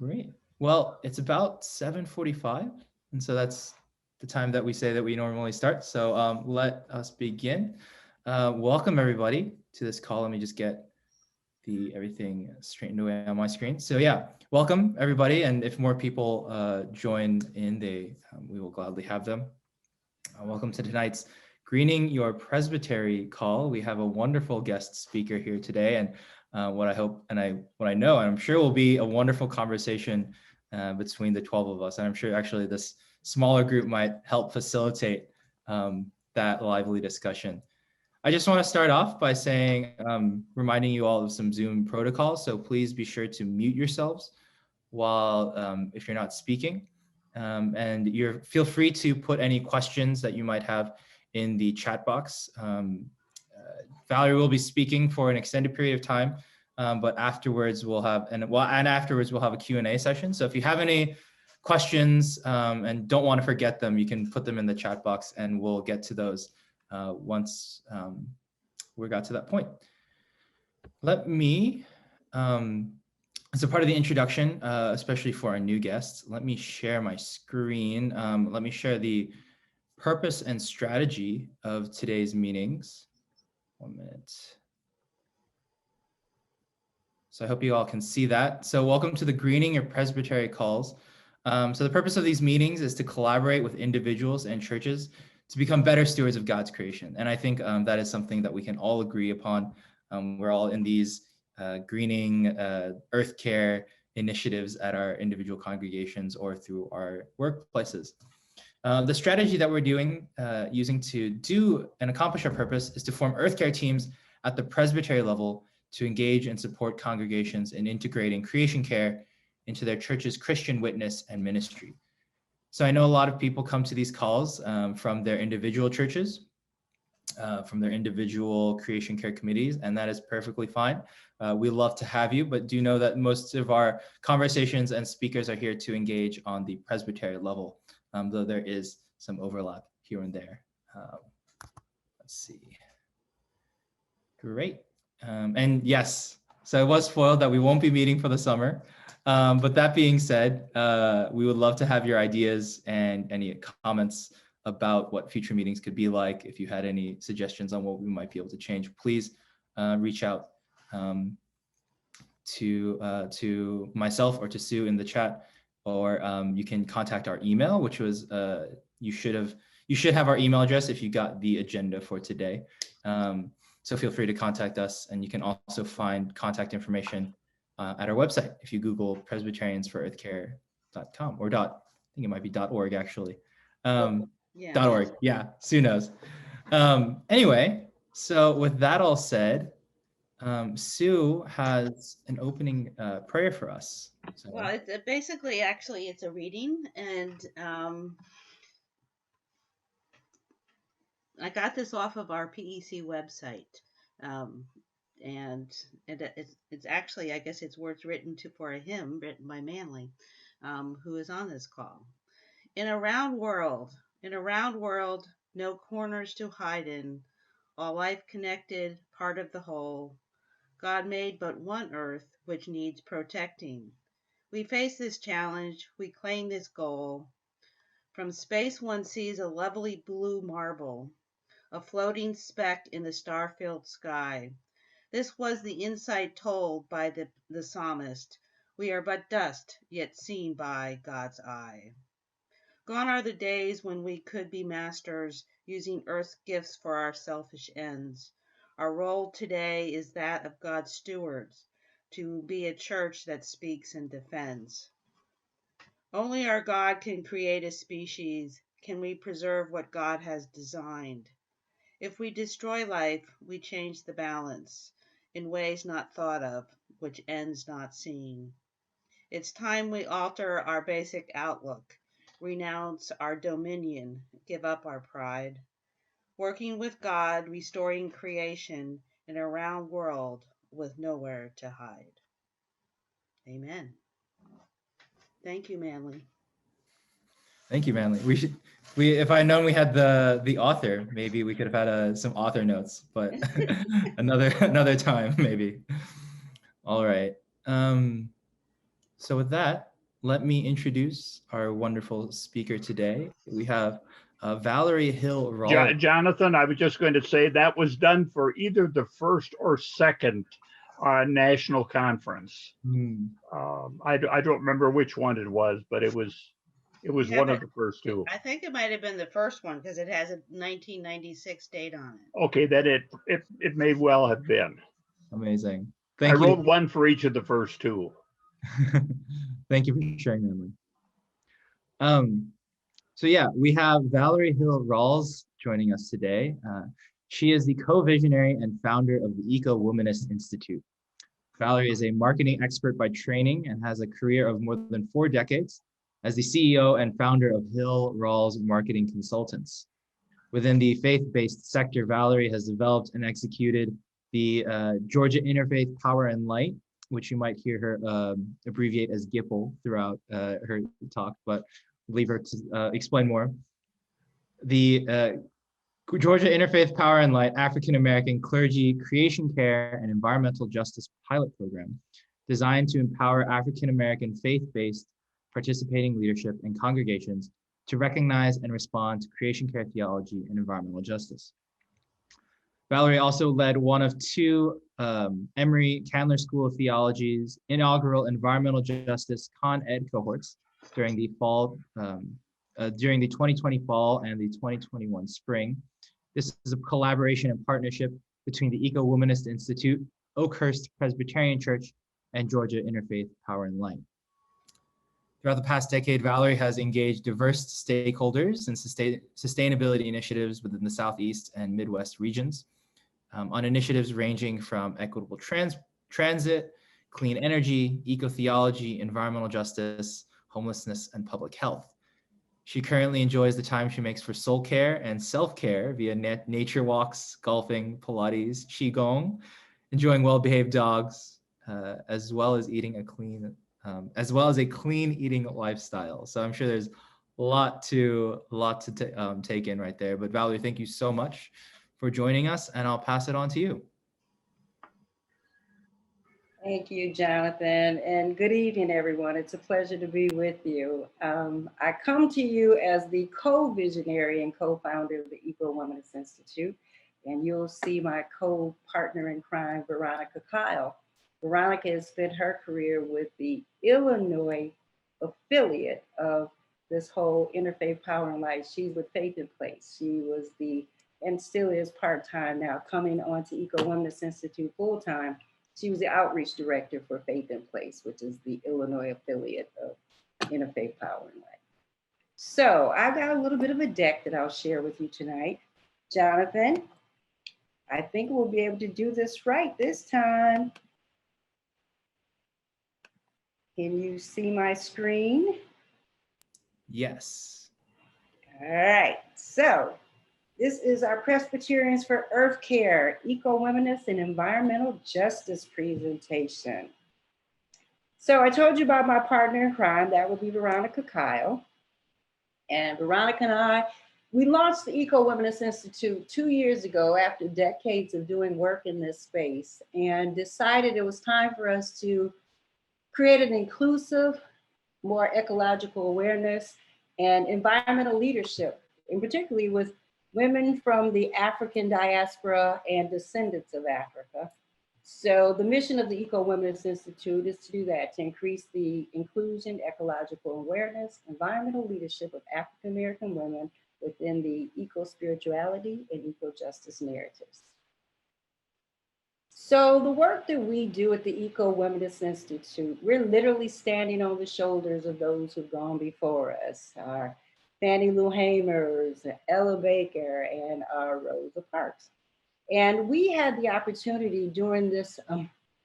Great. Well, it's about 7:45, and so that's the time that we say that we normally start. So let us begin. Welcome everybody to this call. Let me just get everything straightened away on my screen. So yeah, welcome everybody. And if more people join in, we will gladly have them. Welcome to tonight's Greening Your Presbytery call. We have a wonderful guest speaker here today, and what I hope and what I know, and I'm sure will be a wonderful conversation between the 12 of us. And I'm sure actually this smaller group might help facilitate that lively discussion. I just want to start off by saying, reminding you all of some Zoom protocols. So please be sure to mute yourselves while if you're not speaking. And feel free to put any questions that you might have in the chat box. Valerie will be speaking for an extended period of time, but afterwards we'll have a Q&A session. So if you have any questions and don't want to forget them, you can put them in the chat box, and we'll get to those once we got to that point. Let me. As a part of the introduction, especially for our new guests, let me share my screen. Let me share the purpose and strategy of today's meetings. 1 minute. So I hope you all can see that. So welcome to the Greening Your Presbytery calls. So the purpose of these meetings is to collaborate with individuals and churches to become better stewards of God's creation. And I think that is something that we can all agree upon. We're all in these greening earth care initiatives at our individual congregations or through our workplaces. The strategy that we're using to do and accomplish our purpose is to form earth care teams at the presbytery level to engage and support congregations in integrating creation care into their church's Christian witness and ministry. So I know a lot of people come to these calls from their individual churches, from their individual creation care committees, and that is perfectly fine. We love to have you, but do know that most of our conversations and speakers are here to engage on the presbytery level, though there is some overlap here and there. Let's see. Great. And yes, so I was spoiled that we won't be meeting for the summer. But that being said, we would love to have your ideas and any comments about what future meetings could be like. If you had any suggestions on what we might be able to change, please reach out to myself or to Sue in the chat, or you can contact our email, which was you should have our email address if you got the agenda for today. So feel free to contact us, and you can also find contact information at our website if you Google presbyteriansforearthcare.com or I think it might be .org actually. Yeah. .org, yeah, Sue knows. Anyway, so with that all said, Sue has an opening prayer for us. So. Well, it's basically, actually, it's a reading, and I got this off of our PEC website, and it's actually, I guess it's words written for a hymn written by Manley, who is on this call. In a round world, no corners to hide in, all life connected, part of the whole. God made but one earth which needs protecting. We face this challenge, we claim this goal. From space one sees a lovely blue marble, a floating speck in the star-filled sky. This was the insight told by the psalmist. We are but dust, yet seen by God's eye. Gone are the days when we could be masters, using earth's gifts for our selfish ends. Our role today is that of God's stewards, to be a church that speaks and defends. Only our God can create a species, can we preserve what God has designed. If we destroy life, we change the balance in ways not thought of, which ends not seen. It's time we alter our basic outlook, renounce our dominion, give up our pride. Working with God, restoring creation in a round world with nowhere to hide. Amen. Thank you, Manley. Thank you, Manley. If I had known we had the author, maybe we could have had some author notes, but another time maybe. All right. So with that, let me introduce our wonderful speaker today. We have Valerie Hill Rawls. Jonathan, I was just going to say that was done for either the first or second national conference. I don't remember which one it was, but it was one of the first two. I think it might have been the first one because it has a 1996 date on it. Okay, then it may well have been. Amazing. I wrote one for each of the first two. Thank you for sharing that. So yeah, we have Valerie Hill Rawls joining us today. She is the co-visionary and founder of the Eco-Womanist Institute. Valerie is a marketing expert by training and has a career of more than 4 decades as the CEO and founder of Hill Rawls Marketing Consultants. Within the faith-based sector, Valerie has developed and executed the Georgia Interfaith Power and Light, which you might hear her abbreviate as GIPL throughout her talk, but leave her to explain more. The Georgia Interfaith Power and Light African American Clergy Creation Care and Environmental Justice Pilot Program, designed to empower African American faith-based participating leadership and congregations to recognize and respond to creation care theology and environmental justice. Valerie also led one of 2 Emory Candler School of Theology's inaugural environmental justice Con Ed cohorts during the fall, during the 2020 fall and the 2021 spring. This is a collaboration and partnership between the Eco-Womanist Institute, Oakhurst Presbyterian Church, and Georgia Interfaith Power and Light. Throughout the past decade, Valerie has engaged diverse stakeholders in sustainability initiatives within the Southeast and Midwest regions, on initiatives ranging from equitable transit, clean energy, eco-theology, environmental justice, homelessness, and public health. She currently enjoys the time she makes for soul care and self-care via nature walks, golfing, Pilates, Qigong, enjoying well-behaved dogs, as well as a clean eating lifestyle. So I'm sure there's a lot to take in right there. But Valerie, thank you so much for joining us, and I'll pass it on to you. Thank you, Jonathan, and good evening, everyone. It's a pleasure to be with you. I come to you as the co-visionary and co-founder of the Eco-Womanist Institute, and you'll see my co-partner in crime, Veronica Kyle. Veronica has spent her career with the Illinois affiliate of this whole Interfaith Power and Light. She's with Faith in Place. She was and still is part-time now, coming on to Eco-Womanist Institute full-time. She was the outreach director for Faith in Place, which is the Illinois affiliate of Interfaith Power and Light. So I got a little bit of a deck that I'll share with you tonight. Jonathan, I think we'll be able to do this right this time. Can you see my screen? Yes. All right, so this is our Presbyterians for Earth Care, Eco-Womanist and Environmental Justice presentation. So I told you about my partner in crime, that would be Veronica Kyle. And Veronica and I, we launched the Eco-Womanist Institute 2 years ago after decades of doing work in this space, and decided it was time for us to create an inclusive, more ecological awareness and environmental leadership, and particularly with women from the African diaspora and descendants of Africa. So the mission of the Eco-Womanist Institute is to do that, to increase the inclusion, ecological awareness, environmental leadership of African American women within the eco-spirituality and eco-justice narratives. So the work that we do at the Eco-Womanist Institute, we're literally standing on the shoulders of those who've gone before us. Our Fannie Lou Hamers, Ella Baker, and Rosa Parks. And we had the opportunity during this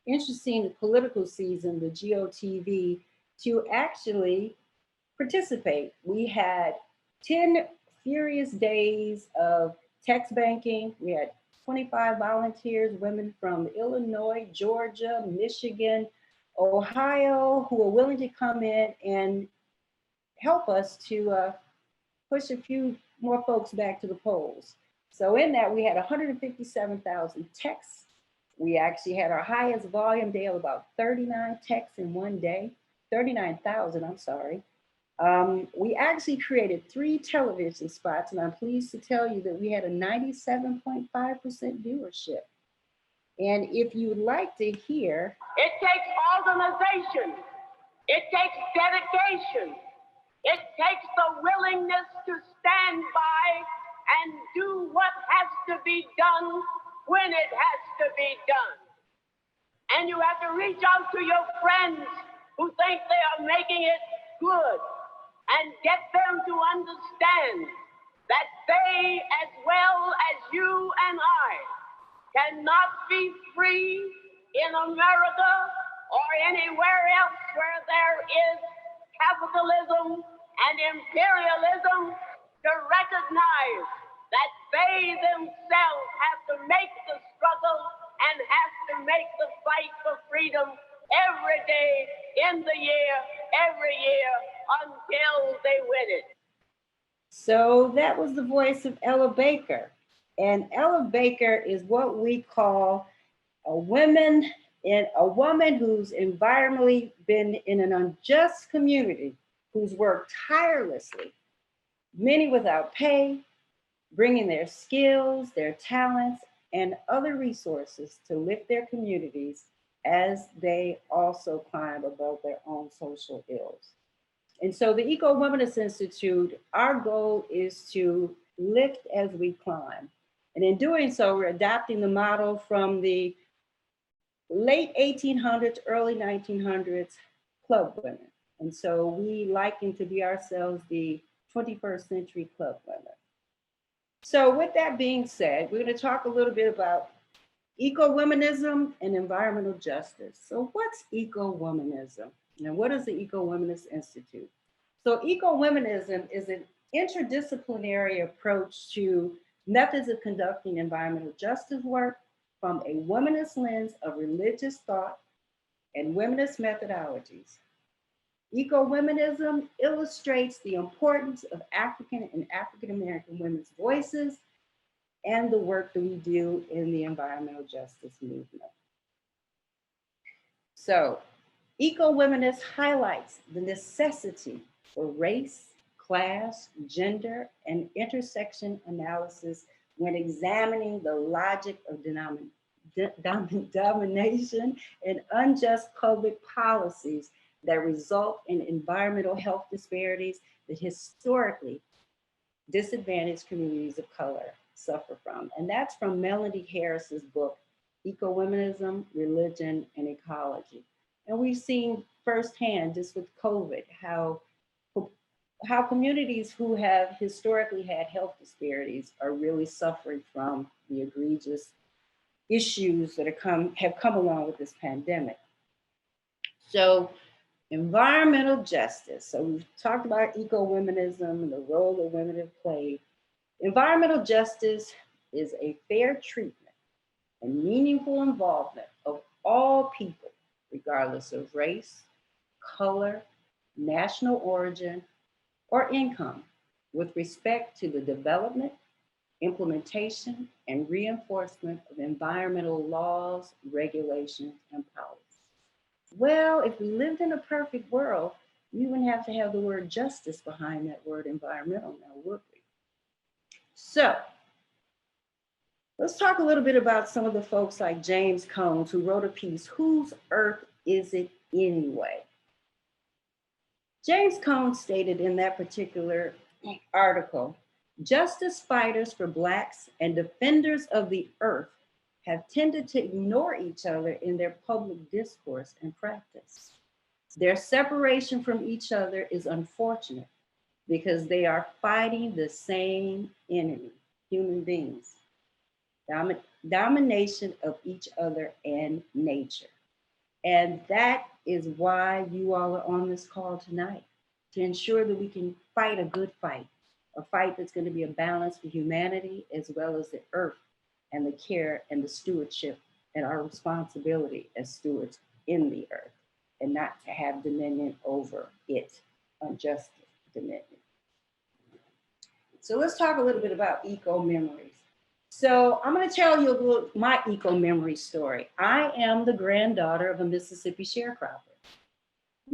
interesting political season, the GOTV, to actually participate. We had 10 furious days of text banking. We had 25 volunteers, women from Illinois, Georgia, Michigan, Ohio, who were willing to come in and help us to push a few more folks back to the polls. So in that, we had 157,000 texts. We actually had our highest volume day of about 39 texts in one day. 39,000, I'm sorry. We actually created 3 television spots, and I'm pleased to tell you that we had a 97.5% viewership. And if you'd like to hear, it takes organization, it takes dedication, it takes the willingness to stand by and do what has to be done when it has to be done. And you have to reach out to your friends who think they are making it good and get them to understand that they, as well as you and I, cannot be free in America or anywhere else where there is capitalism and imperialism to recognize that they themselves have to make the struggle and have to make the fight for freedom every day in the year, every year, until they win it. so that was the voice of Ella Baker. And Ella Baker is what we call a woman who's environmentally been in an unjust community, who's worked tirelessly, many without pay, bringing their skills, their talents, and other resources to lift their communities as they also climb above their own social ills. And so the Eco Womanist Institute, our goal is to lift as we climb. And in doing so, we're adopting the model from the late 1800s, early 1900s club women. And so we liken to be ourselves the 21st century club women. So with that being said, we're going to talk a little bit about eco-womanism and environmental justice. So what's eco-womanism? And what is the Eco Womanist Institute? So eco-womanism is an interdisciplinary approach to methods of conducting environmental justice work from a womanist lens of religious thought and womanist methodologies. Eco-womanism illustrates the importance of African and African-American women's voices and the work that we do in the environmental justice movement. So, eco-womanist highlights the necessity for race, class, gender, and intersection analysis when examining the logic of domination and unjust public policies that result in environmental health disparities that historically disadvantaged communities of color suffer from. And that's from Melody Harris's book, Eco-Womanism, Religion, and Ecology. And we've seen firsthand, just with COVID, how communities who have historically had health disparities are really suffering from the egregious issues that have come along with this pandemic. So environmental justice. So we've talked about eco-womanism and the role that women have played. Environmental justice is a fair treatment and meaningful involvement of all people, regardless of race, color, national origin, or income, with respect to the development, implementation, and reinforcement of environmental laws, regulations, and policies. Well, if we lived in a perfect world, we wouldn't have to have the word justice behind that word environmental now, would we? So let's talk a little bit about some of the folks like James Cones, who wrote a piece, Whose Earth Is It Anyway? James Cones stated in that particular article, justice fighters for Blacks and defenders of the earth have tended to ignore each other in their public discourse and practice. Their separation from each other is unfortunate because they are fighting the same enemy, human beings, domination of each other and nature. And that is why you all are on this call tonight, to ensure that we can fight a good fight, a fight that's going to be a balance for humanity as well as the earth and the care and the stewardship and our responsibility as stewards in the earth, and not to have dominion over it, unjust dominion. So let's talk a little bit about eco-memories. So I'm going to tell you a little my eco-memory story. I am the granddaughter of a Mississippi sharecropper.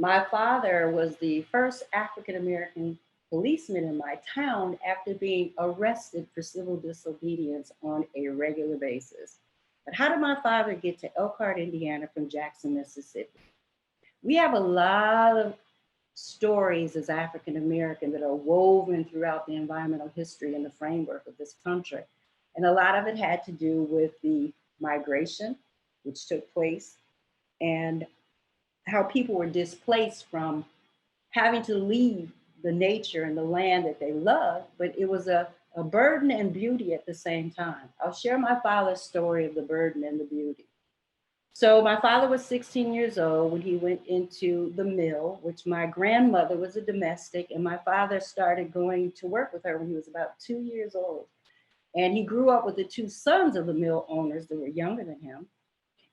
My father was the first African-American policeman in my town after being arrested for civil disobedience on a regular basis. But how did my father get to Elkhart, Indiana from Jackson, Mississippi? We have a lot of stories as African American that are woven throughout the environmental history and the framework of this country. And a lot of it had to do with the migration, which took place, and how people were displaced from having to leave the nature and the land that they loved, but it was a burden and beauty at the same time. I'll share my father's story of the burden and the beauty. So my father was 16 years old when he went into the mill, which my grandmother was a domestic, and my father started going to work with her when he was about 2 years old. And he grew up with the two sons of the mill owners that were younger than him.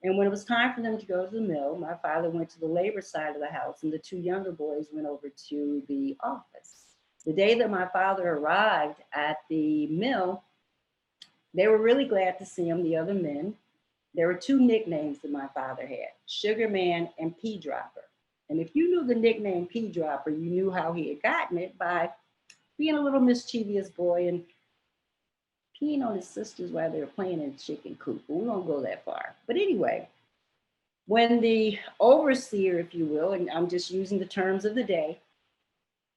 And when it was time for them to go to the mill, my father went to the labor side of the house and the two younger boys went over to the office. The day that my father arrived at the mill, they were really glad to see him, the other men. There were two nicknames that my father had, Sugar Man and Pea Dropper. And if you knew the nickname Pea Dropper, you knew how he had gotten it by being a little mischievous boy and peeing on his sisters while they were playing in the chicken coop. But we won't go that far. But anyway, when the overseer, if you will, and I'm just using the terms of the day,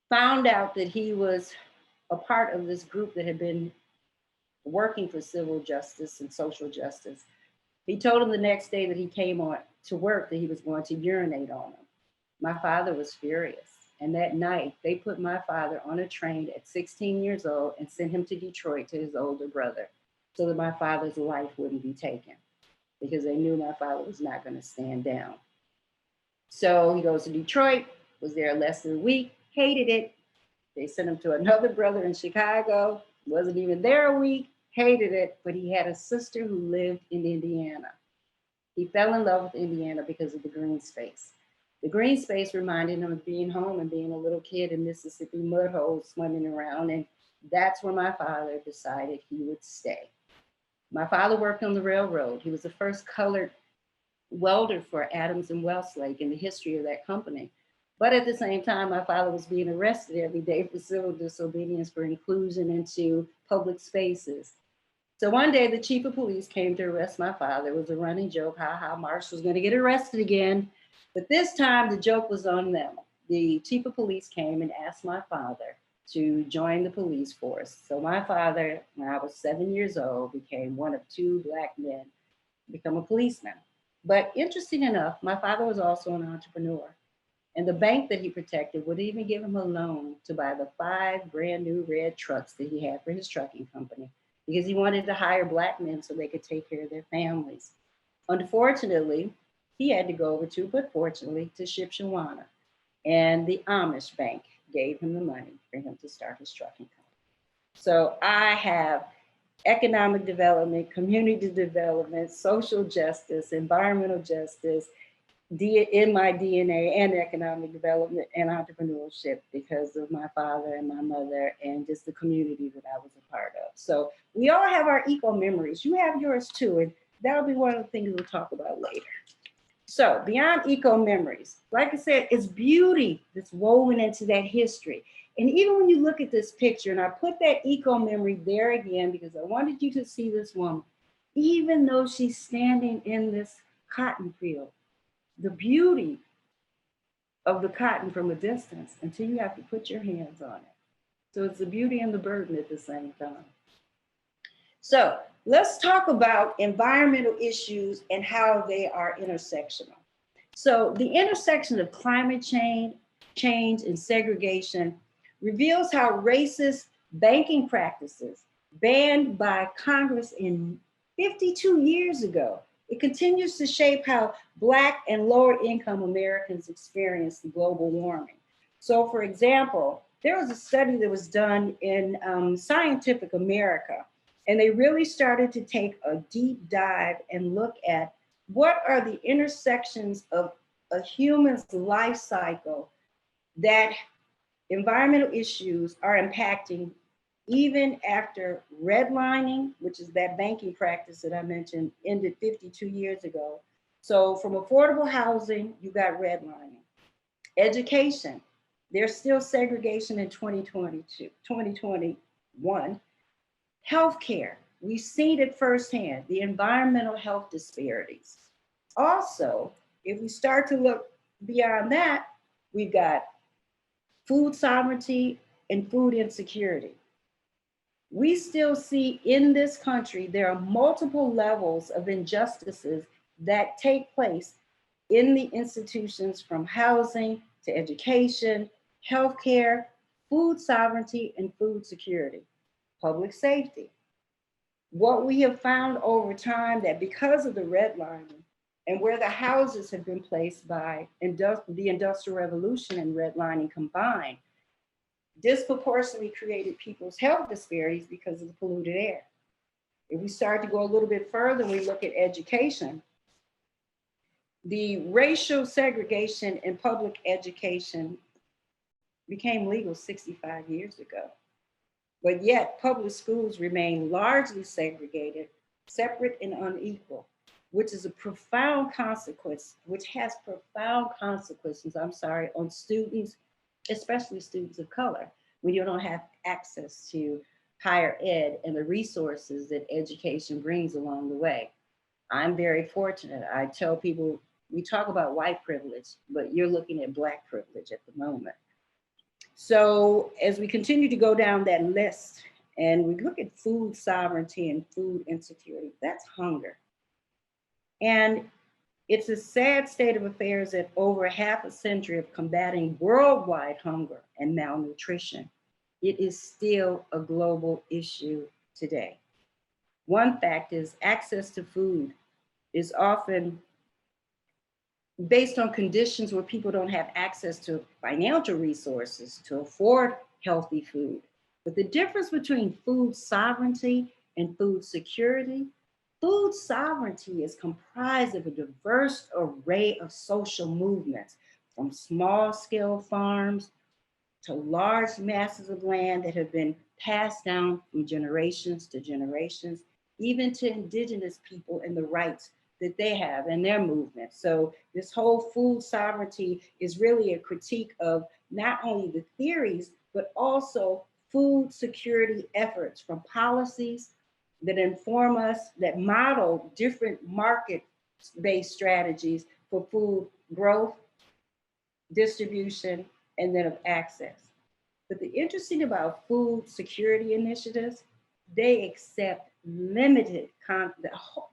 found out that he was a part of this group that had been working for civil justice and social justice, he told him the next day that he came on to work that he was going to urinate on him. My father was furious. And that night, they put my father on a train at 16 years old and sent him to Detroit to his older brother so that my father's life wouldn't be taken because they knew my father was not going to stand down. So he goes to Detroit, was there less than a week, hated it. They sent him to another brother in Chicago, wasn't even there a week, hated it, but he had a sister who lived in Indiana. He fell in love with Indiana because of the green space. The green space reminded him of being home and being a little kid in Mississippi mud holes swimming around, and that's where my father decided he would stay. My father worked on the railroad. He was the first colored welder for Adams and Westlake in the history of that company. But at the same time, my father was being arrested every day for civil disobedience for inclusion into public spaces. So one day the chief of police came to arrest my father. It was a running joke, how Marsh was going to get arrested again. But this time the joke was on them. The chief of police came and asked my father to join the police force. So my father, when I was 7 years old, became one of two Black men to become a policeman. But interesting enough, my father was also an entrepreneur. And the bank that he protected would even give him a loan to buy the 5 brand new red trucks that he had for his trucking company because he wanted to hire Black men so they could take care of their families. Unfortunately, he had to go over to, but fortunately, to Shipshewana. And the Amish bank gave him the money for him to start his trucking company. So I have economic development, community development, social justice, environmental justice, in my DNA, and economic development and entrepreneurship because of my father and my mother and just the community that I was a part of. So we all have our eco memories. You have yours too, and that'll be one of the things we'll talk about later. So beyond eco memories, like I said, it's beauty that's woven into that history. And even when you look at this picture, and I put that eco memory there again because I wanted you to see this woman, even though she's standing in this cotton field, the beauty of the cotton from a distance until you have to put your hands on it. So it's the beauty and the burden at the same time. So let's talk about environmental issues and how they are intersectional. So the intersection of climate change and segregation reveals how racist banking practices banned by Congress in 52 years ago, it continues to shape how Black and lower income Americans experience the global warming. So for example, there was a study that was done in Scientific America, and they really started to take a deep dive and look at what are the intersections of a human's life cycle that environmental issues are impacting even after redlining, which is that banking practice that I mentioned, ended 52 years ago. So from affordable housing, you got redlining. Education, there's still segregation in 2022, 2021. Healthcare, we've seen it firsthand, the environmental health disparities. Also, if we start to look beyond that, we've got food sovereignty and food insecurity. We still see in this country, there are multiple levels of injustices that take place in the institutions, from housing to education, healthcare, food sovereignty, and food security, public safety. What we have found over time, that because of the redlining and where the houses have been placed by the Industrial Revolution and redlining combined, disproportionately created people's health disparities because of the polluted air. If we start to go a little bit further and we look at education, the racial segregation in public education became legal 65 years ago. But yet public schools remain largely segregated, separate and unequal, which is a profound consequence, which has profound consequences, on students, especially students of color, when you don't have access to higher ed and the resources that education brings along the way. I'm very fortunate. I tell people, we talk about white privilege, but you're looking at Black privilege at the moment. So as we continue to go down that list and we look at food sovereignty and food insecurity, that's hunger. And it's a sad state of affairs that over half a century of combating worldwide hunger and malnutrition, it is still a global issue today. One fact is access to food is often based on conditions where people don't have access to financial resources to afford healthy food. But the difference between food sovereignty and food security, food sovereignty is comprised of a diverse array of social movements, from small scale farms to large masses of land that have been passed down from generations to generations, even to indigenous people and the rights that they have in their movement. So this whole food sovereignty is really a critique of not only the theories, but also food security efforts, from policies that inform us, that model different market-based strategies for food growth, distribution, and then of access. But the interesting about food security initiatives, they accept limited,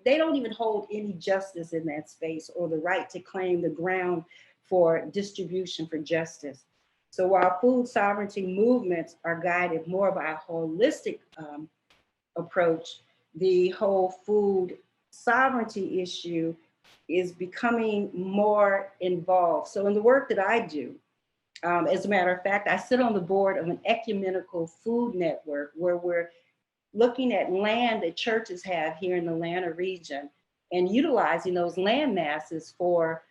they don't even hold any justice in that space or the right to claim the ground for distribution for justice. So while food sovereignty movements are guided more by a holistic approach, the whole food sovereignty issue is becoming more involved. So in the work that I do, as a matter of fact, I sit on the board of an ecumenical food network where we're looking at land that churches have here in the Atlanta region and utilizing those land masses for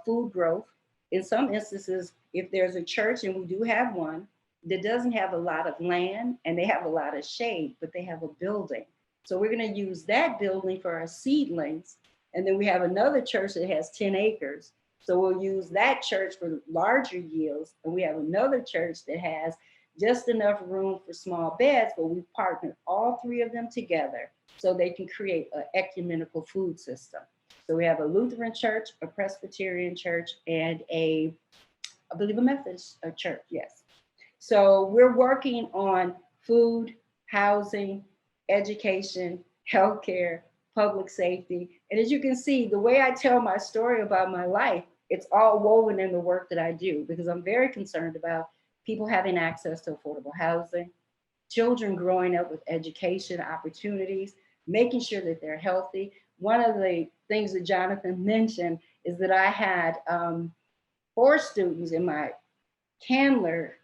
food growth. In some instances, if there's a church, and we do have one, that doesn't have a lot of land and they have a lot of shade, but they have a building. So we're going to use that building for our seedlings. And then we have another church that has 10 acres. So we'll use that church for larger yields. And we have another church that has just enough room for small beds, but we've partnered all three of them together so they can create an ecumenical food system. So we have a Lutheran church, a Presbyterian church, and I believe a Methodist church, yes. So we're working on food, housing, education, healthcare, public safety. And as you can see, the way I tell my story about my life, it's all woven in the work that I do, because I'm very concerned about people having access to affordable housing, children growing up with education opportunities, making sure that they're healthy. One of the things that Jonathan mentioned is that I had 4 students in my Candler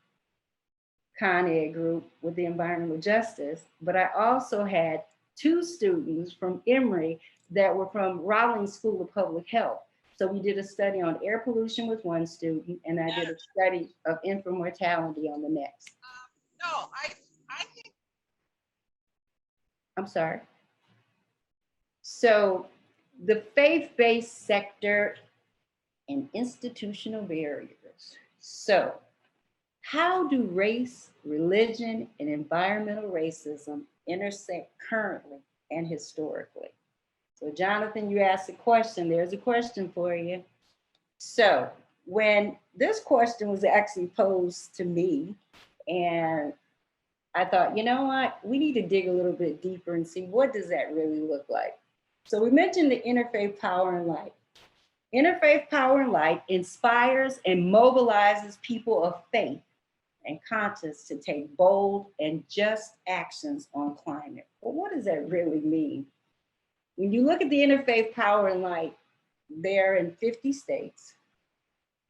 Con Ed group with the environmental justice, but I also had 2 students from Emory that were from Rawls School of Public Health. So we did a study on air pollution with one student, and I did a study of infant mortality on the next. No, I think. I'm sorry. So the faith-based sector and institutional barriers. So, how do race, religion, and environmental racism intersect currently and historically? So, Jonathan, you asked a question. There's a question for you. So, when this question was actually posed to me, and I thought, you know what, we need to dig a little bit deeper and see what does that really look like. So we mentioned the interfaith power and light. Interfaith power and light inspires and mobilizes people of faith and conscience to take bold and just actions on climate. Well, what does that really mean? When you look at the interfaith power and light, they're in 50 states.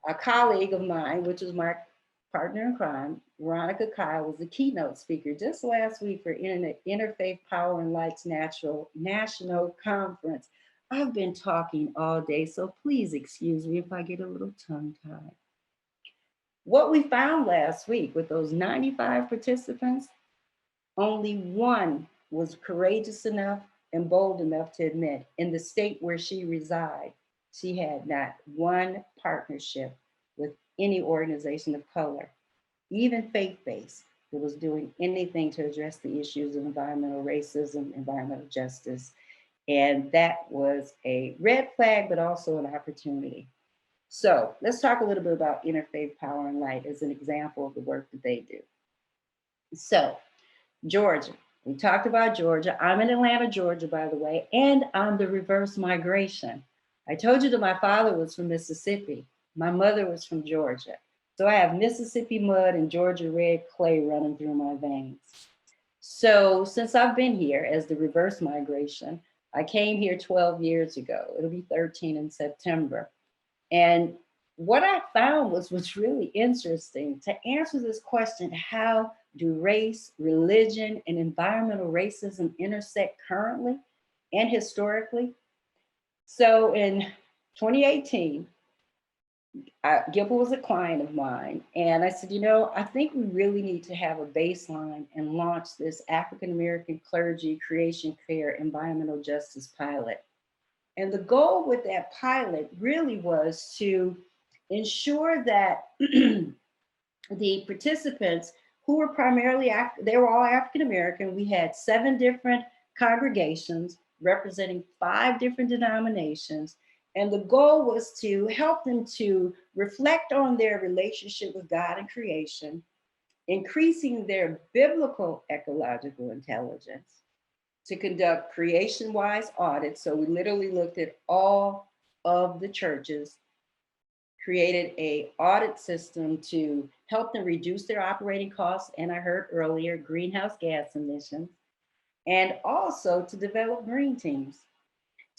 A colleague of mine, which is my partner in crime, Veronica Kyle, was the keynote speaker just last week for Interfaith Power and Light's National Conference. I've been talking all day, so please excuse me if I get a little tongue-tied. What we found last week with those 95 participants, only one was courageous enough and bold enough to admit in the state where she resides, she had not one partnership with any organization of color, even faith-based, that was doing anything to address the issues of environmental racism, environmental justice. And that was a red flag, but also an opportunity. So let's talk a little bit about Interfaith Power and Light as an example of the work that they do. So Georgia, we talked about Georgia. I'm in Atlanta, Georgia, by the way, and I'm the reverse migration. I told you that my father was from Mississippi. My mother was from Georgia. So I have Mississippi mud and Georgia red clay running through my veins. So since I've been here as the reverse migration, I came here 12 years ago. It'll be 13 in September. And what I found was what's really interesting to answer this question: how do race, religion, and environmental racism intersect currently and historically? So in 2018, Gilbert was a client of mine, and I said, you know, I think we really need to have a baseline and launch this African American clergy creation care environmental justice pilot. And the goal with that pilot really was to ensure that the participants, who were primarily, they were all African American. We had 7 different congregations representing 5 different denominations. And the goal was to help them to reflect on their relationship with God and creation, increasing their biblical ecological intelligence, to conduct creation-wise audits. So we literally looked at all of the churches, created an audit system to help them reduce their operating costs, and I heard earlier, greenhouse gas emissions, and also to develop green teams,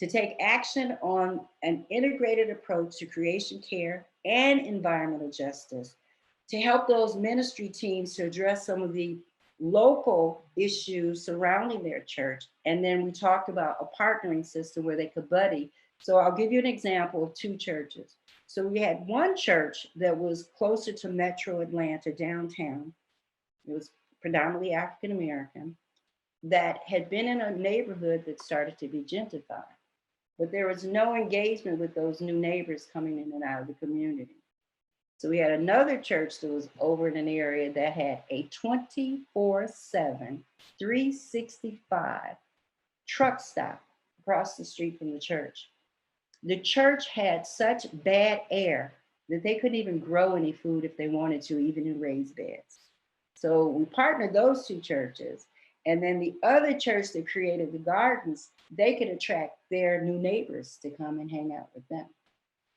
to take action on an integrated approach to creation care and environmental justice, to help those ministry teams to address some of the local issues surrounding their church. And then we talked about a partnering system where they could buddy. So I'll give you an example of 2 churches. So we had one church that was closer to Metro Atlanta, downtown. It was predominantly African American, that had been in a neighborhood that started to be gentrified. But there was no engagement with those new neighbors coming in and out of the community. So we had another church that was over in an area that had a 24/7, 365 truck stop across the street from the church. The church had such bad air that they couldn't even grow any food if they wanted to, even in raised beds. So we partnered those 2 churches. And then the other church that created the gardens, they could attract their new neighbors to come and hang out with them.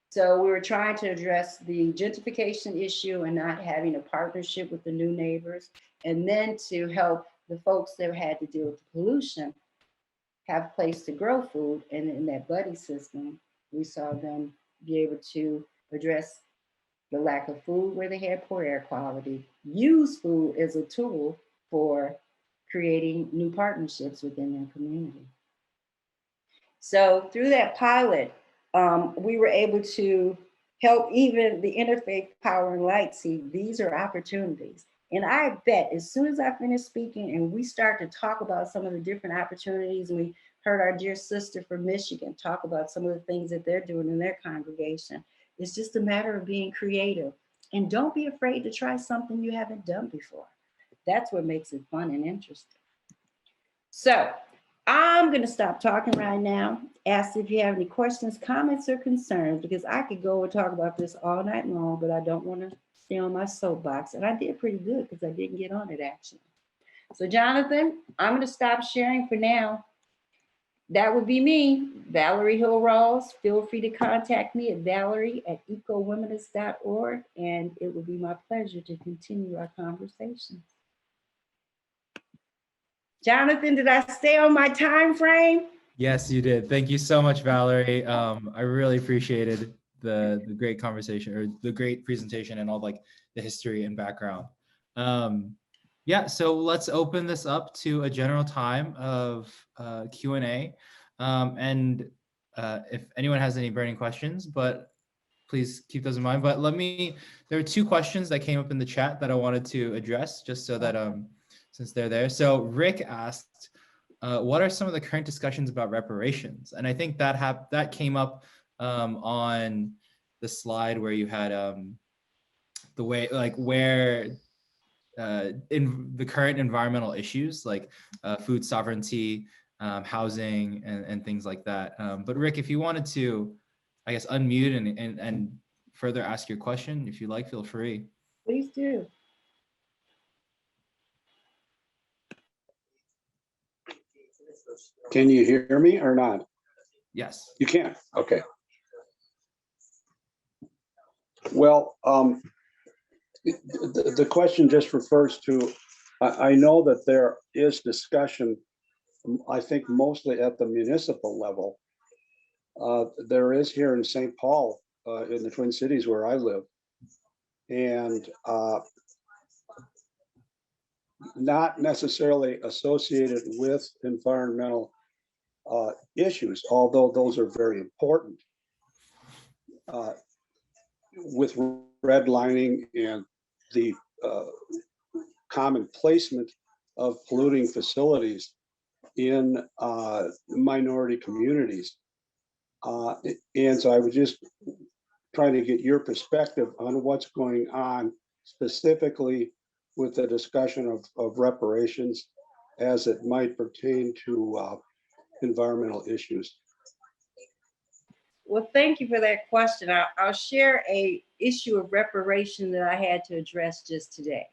So we were trying to address the gentrification issue and not having a partnership with the new neighbors, and then to help the folks that had to deal with the pollution have a place to grow food. And in that buddy system, we saw them be able to address the lack of food where they had poor air quality, use food as a tool for creating new partnerships within their community. So through that pilot, we were able to help even the Interfaith Power and Light see these are opportunities. And I bet as soon as I finished speaking and we start to talk about some of the different opportunities, and we heard our dear sister from Michigan talk about some of the things that they're doing in their congregation, it's just a matter of being creative And don't be afraid to try something you haven't done before. That's what makes it fun and interesting. So I'm going to stop talking right now. Ask if you have any questions, comments, or concerns, because I could go and talk about this all night long, but I don't want to stay on my soapbox. And I did pretty good because I didn't get on it actually. So Jonathan, I'm going to stop sharing for now. That would be me, Valerie Hill Rawls. Feel free to contact me at valerie@ecowomenness.org, and it would be my pleasure to continue our conversation. Jonathan, did I stay on my time frame? Yes, you did. Thank you so much, Valerie. I really appreciated the great conversation, or the great presentation, and all like the history and background. Yeah, so let's open this up to a general time of Q&A. And if anyone has any burning questions, but please keep those in mind. But there are two questions that came up in the chat that I wanted to address, just so that since they're there. So Rick asked, what are some of the current discussions about reparations? And I think that came up on the slide where you had the way, like where in the current environmental issues like food sovereignty, housing, and things like that. But Rick, if you wanted to, I guess, unmute and further ask your question, if you like, feel free. Please do. Can you hear me or not? Yes. You can. Okay. Well, the question just refers to, I know that there is discussion, I think mostly at the municipal level. There is here in St. Paul, in the Twin Cities where I live, and not necessarily associated with environmental issues, although those are very important, with redlining and the common placement of polluting facilities in minority communities. And so I was just trying to get your perspective on what's going on specifically with the discussion of reparations as it might pertain to environmental issues. Well, thank you for that question. I'll share a issue of reparation that I had to address just today.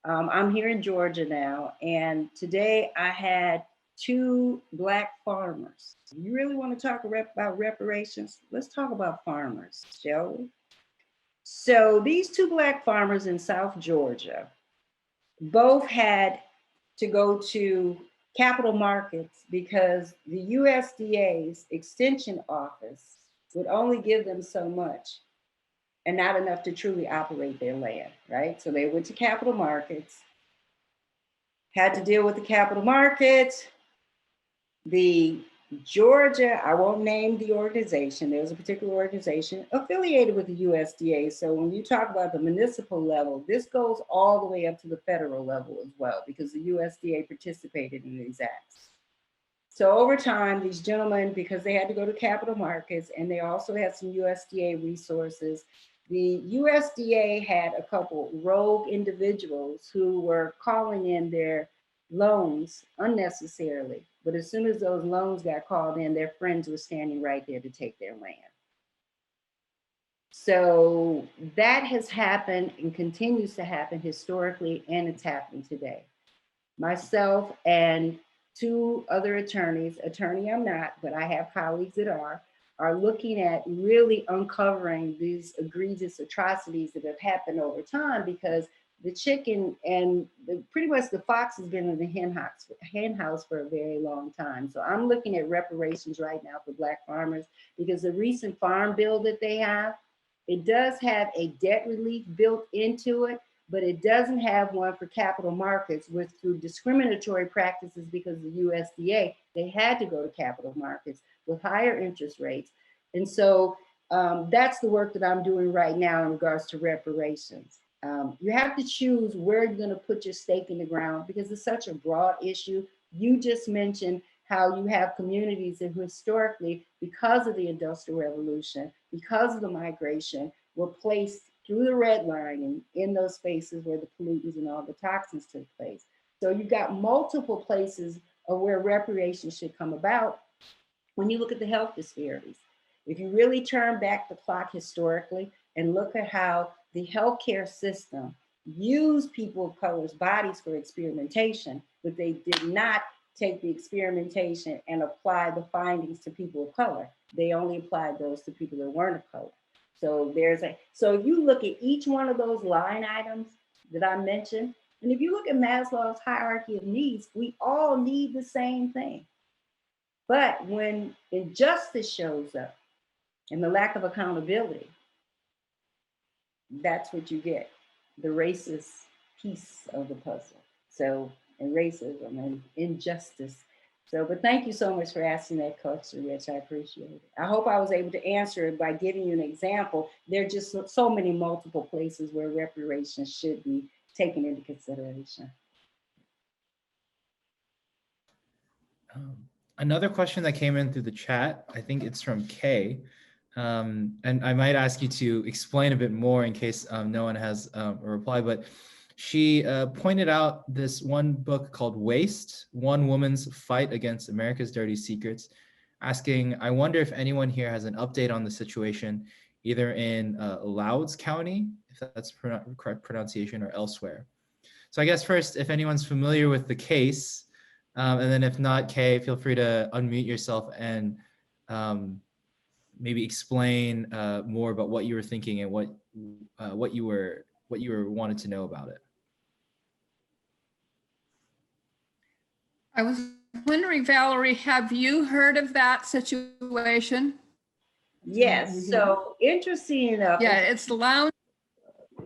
I'm here in Georgia now, and today I had 2 Black farmers. You really want to talk about reparations? Let's talk about farmers, shall we? So these 2 Black farmers in South Georgia both had to go to capital markets because the USDA's extension office would only give them so much and not enough to truly operate their land, right? So they went to capital markets, had to deal with the capital markets. The Georgia, I won't name the organization, there's a particular organization affiliated with the USDA. So when you talk about the municipal level, this goes all the way up to the federal level as well, because the USDA participated in these acts. So over time, these gentlemen, because they had to go to capital markets and they also had some USDA resources, the USDA had a couple rogue individuals who were calling in their loans unnecessarily. But as soon as those loans got called in, their friends were standing right there to take their land. So that has happened and continues to happen historically, and it's happening today. Myself and 2 other attorneys, attorney I'm not, but I have colleagues that are looking at really uncovering these egregious atrocities that have happened over time, because the chicken and pretty much the fox has been in the hen house for a very long time. So I'm looking at reparations right now for Black farmers, because the recent farm bill that they have, it does have a debt relief built into it, but it doesn't have one for capital markets through discriminatory practices, because the USDA, they had to go to capital markets with higher interest rates. And so that's the work that I'm doing right now in regards to reparations. You have to choose where you're going to put your stake in the ground, because it's such a broad issue. You just mentioned how you have communities that historically, because of the Industrial Revolution, because of the migration, were placed through the red line and in those spaces where the pollutants and all the toxins took place. So you've got multiple places of where reparation should come about when you look at the health disparities. If you really turn back the clock historically and look at how the healthcare system used people of color's bodies for experimentation, but they did not take the experimentation and apply the findings to people of color. They only applied those to people that weren't of color. So so if you look at each one of those line items that I mentioned, and if you look at Maslow's hierarchy of needs, we all need the same thing. But when injustice shows up and the lack of accountability, that's what you get, the racist piece of the puzzle. So, and racism and injustice. So, but thank you so much for asking that question, Rich. I appreciate it. I hope I was able to answer it by giving you an example. There are just so many multiple places where reparations should be taken into consideration. Another question that came in through the chat, I think it's from Kay. And I might ask you to explain a bit more in case no one has a reply, but she pointed out this one book called Waste, One Woman's Fight Against America's Dirty Secrets, asking, I wonder if anyone here has an update on the situation, either in Louds County, if that's correct pronunciation, or elsewhere. So I guess first, if anyone's familiar with the case, and then if not, Kay, feel free to unmute yourself and maybe explain more about what you were thinking and what you were wanted to know about it. I was wondering, Valerie, have you heard of that situation? Yes. So interesting enough. Yeah, it's Louds.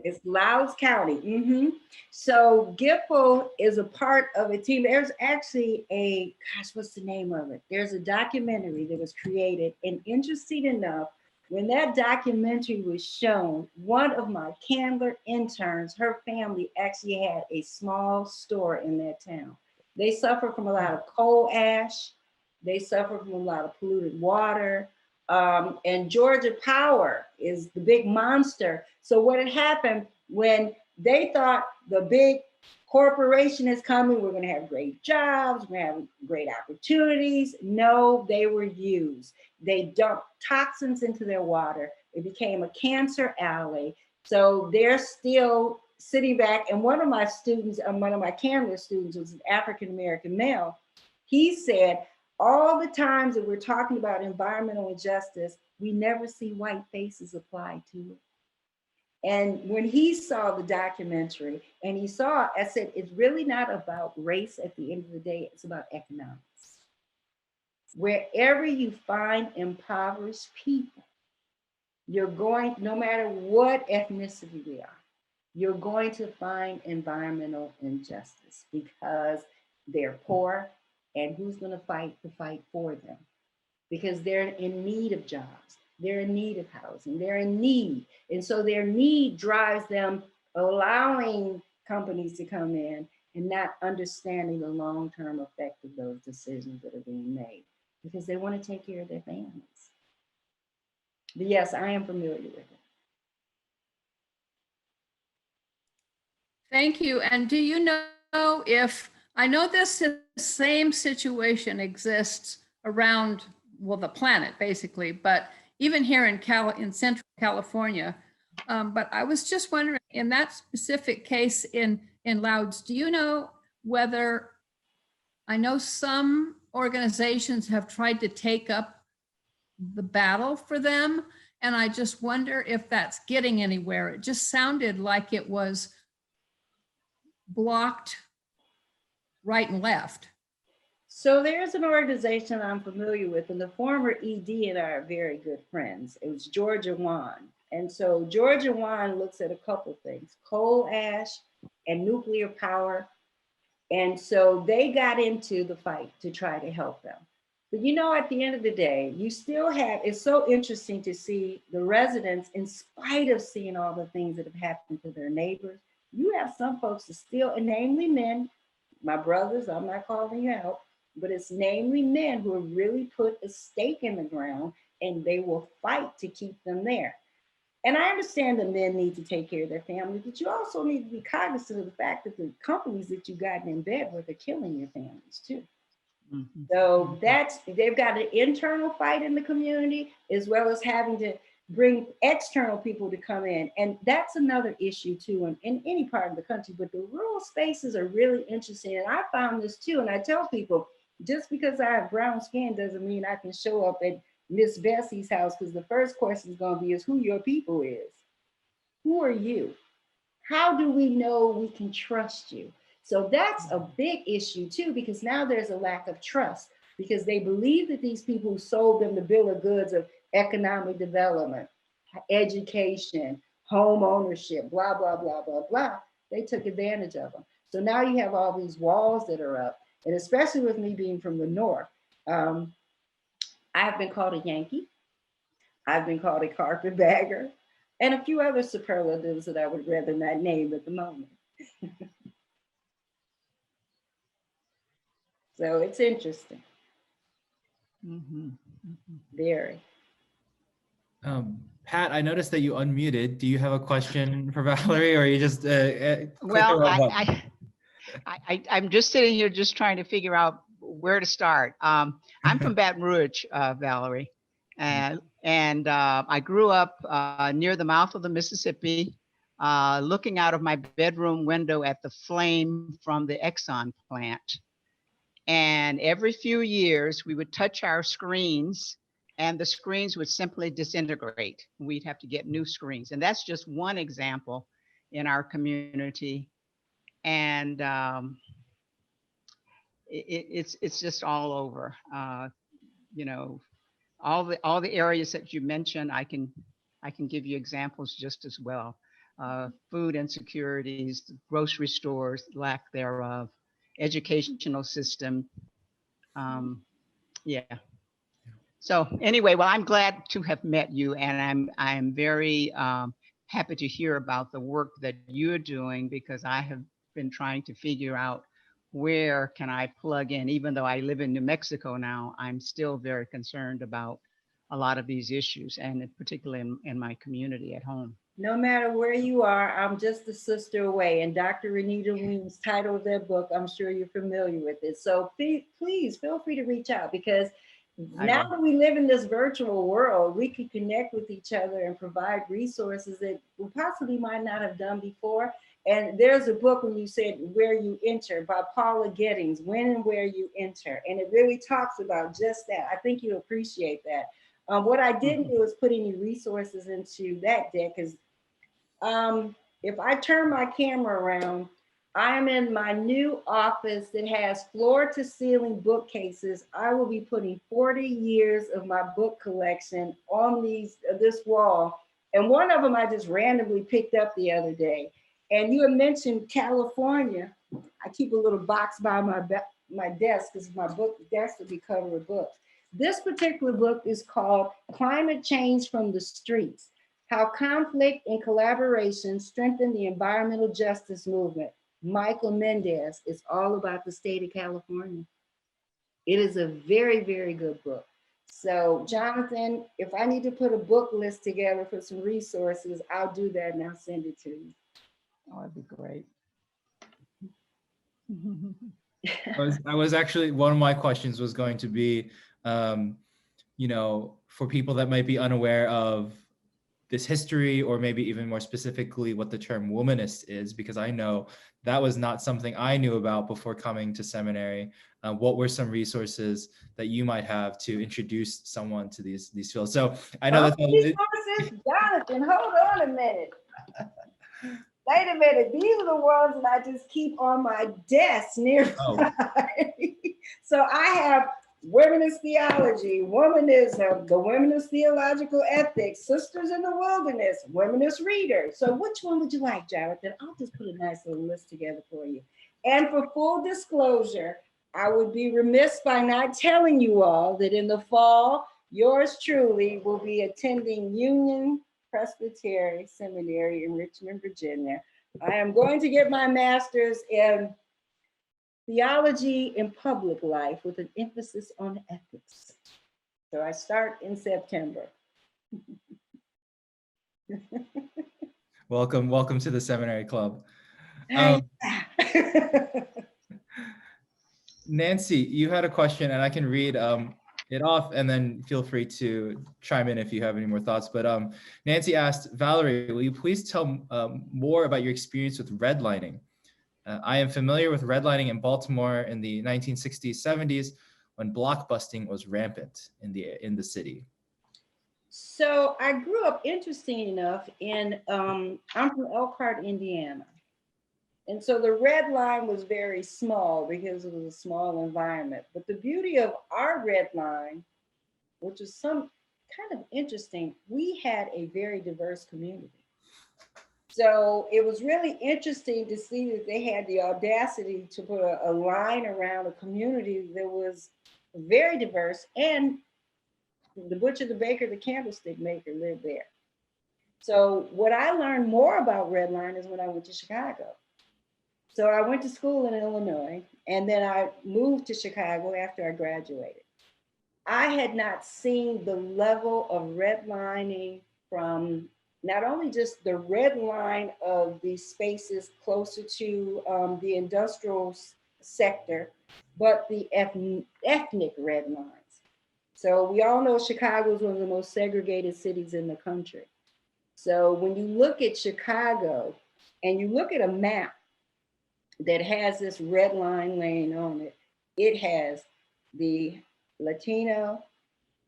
It's Louds County. So GIPO is a part of a team. There's actually what's the name of it? There's a documentary that was created, and interesting enough, when that documentary was shown, one of my Candler interns, her family actually had a small store in that town. They suffer from a lot of coal ash. They suffer from a lot of polluted water. And Georgia Power is the big monster. So what had happened when they thought the big corporation is coming, we're going to have great jobs, we're going to have great opportunities. No, they were used. They dumped toxins into their water. It became a cancer alley. So they're still sitting back. And one of my students, one of my Candler students, was an African-American male. He said, all the times that we're talking about environmental injustice, we never see white faces applied to it. And when he saw the documentary and he saw, I said, it's really not about race at the end of the day, it's about economics. Wherever you find impoverished people, you're going, no matter what ethnicity they are, you're going to find environmental injustice because they're poor. And who's going to fight the fight for them? Because they're in need of jobs. They're in need of housing. They're in need. And so their need drives them allowing companies to come in and not understanding the long-term effect of those decisions that are being made because they want to take care of their families. But yes, I am familiar with it. Thank you. And do you know if, I know this same situation exists around, well, the planet basically, but even here in Central California. But I was just wondering, in that specific case in Louds, do you know whether, I know some organizations have tried to take up the battle for them, and I just wonder if that's getting anywhere. It just sounded like it was blocked right and left. So there's an organization I'm familiar with, and the former ED and I are very good friends. It was Georgia One. And so Georgia One looks at a couple things, coal ash and nuclear power. And so they got into the fight to try to help them. But you know, at the end of the day, you still have, it's so interesting to see the residents, in spite of seeing all the things that have happened to their neighbors, you have some folks that still, and namely men, my brothers, I'm not calling you out, but it's namely men who have really put a stake in the ground and they will fight to keep them there. And I understand that men need to take care of their family, but you also need to be cognizant of the fact that the companies that you've gotten in bed with are killing your families too. Mhm. So they've got an internal fight in the community, as well as having to bring external people to come in. And that's another issue too in any part of the country, but the rural spaces are really interesting. And I found this too, and I tell people, just because I have brown skin doesn't mean I can show up at Miss Bessie's house, because the first question is going to be is who your people is. Who are you? How do we know we can trust you? So that's a big issue too, because now there's a lack of trust, because they believe that these people who sold them the bill of goods of economic development, education, home ownership, blah, blah, blah, blah, blah, they took advantage of them. So now you have all these walls that are up. And especially with me being from the North, I've been called a Yankee. I've been called a carpetbagger, and a few other superlatives that I would rather not name at the moment. So it's interesting. Mhm. Very. Pat, I noticed that you unmuted. Do you have a question for Valerie, or you just click the Well, wrong button? I'm just sitting here just trying to figure out where to start. I'm from Baton Rouge, Valerie, and I grew up near the mouth of the Mississippi, looking out of my bedroom window at the flame from the Exxon plant. And every few years, we would touch our screens, and the screens would simply disintegrate. We'd have to get new screens, and that's just one example in our community. And it's just all over. You know, all the areas that you mentioned, I can give you examples just as well. Food insecurities, grocery stores, lack thereof, educational system. Yeah. So anyway, well, I'm glad to have met you, and I'm very happy to hear about the work that you're doing, because I have been trying to figure out where can I plug in. Even though I live in New Mexico now, I'm still very concerned about a lot of these issues, and particularly in my community at home. No matter where you are, I'm just a sister away. And Dr. Renita Weems' title of their book, I'm sure you're familiar with it. So please feel free to reach out, because now that we live in this virtual world, we can connect with each other and provide resources that we possibly might not have done before. And there's a book, when you said Where You Enter, by Paula Gettings, When and Where You Enter. And it really talks about just that. I think you appreciate that. What I didn't do is put any resources into that deck, because if I turn my camera around, I'm in my new office that has floor to ceiling bookcases. I will be putting 40 years of my book collection on this wall. And one of them I just randomly picked up the other day. And you had mentioned California. I keep a little box by my desk, because my book desk would be covered with books. This particular book is called Climate Change from the Streets: How Conflict and Collaboration Strengthen the Environmental Justice Movement. Michael Mendez. Is all about the state of California. It is a very, very good book. So Jonathan, if I need to put a book list together for some resources, I'll do that and I'll send it to you. Oh, that'd be great. I was actually, one of my questions was going to be, you know, for people that might be unaware of this history, or maybe even more specifically what the term womanist is, because I know that was not something I knew about before coming to seminary. What were some resources that you might have to introduce someone to these fields? So I know resources, Jonathan, hold on a minute. Wait a minute, these are the ones that I just keep on my desk nearby. Oh. So I have Womanist Theology, Womanism, the Womanist Theological Ethics, Sisters in the Wilderness, Womanist Reader. So which one would you like, Jonathan? I'll just put a nice little list together for you. And for full disclosure, I would be remiss by not telling you all that in the fall, yours truly will be attending Union Presbytery Seminary in Richmond, Virginia. I am going to get my master's in theology in public life with an emphasis on ethics. So I start in September. Welcome to the seminary club. Nancy, you had a question, and I can read it off, and then feel free to chime in if you have any more thoughts. But Nancy asked, Valerie, will you please tell more about your experience with redlining? I am familiar with redlining in Baltimore in the 1960s, 70s, when blockbusting was rampant in the city. So I grew up, interesting enough, I'm from Elkhart, Indiana. And so the red line was very small because it was a small environment. But the beauty of our red line, which is some kind of interesting, we had a very diverse community. So it was really interesting to see that they had the audacity to put a line around a community that was very diverse, and the butcher, the baker, the candlestick maker lived there. So what I learned more about redline is when I went to Chicago. So I went to school in Illinois, and then I moved to Chicago after I graduated. I had not seen the level of redlining from not only just the red line of the spaces closer to the industrial sector, but the ethnic red lines. So we all know Chicago is one of the most segregated cities in the country. So when you look at Chicago and you look at a map that has this red line laying on it, it has the Latino,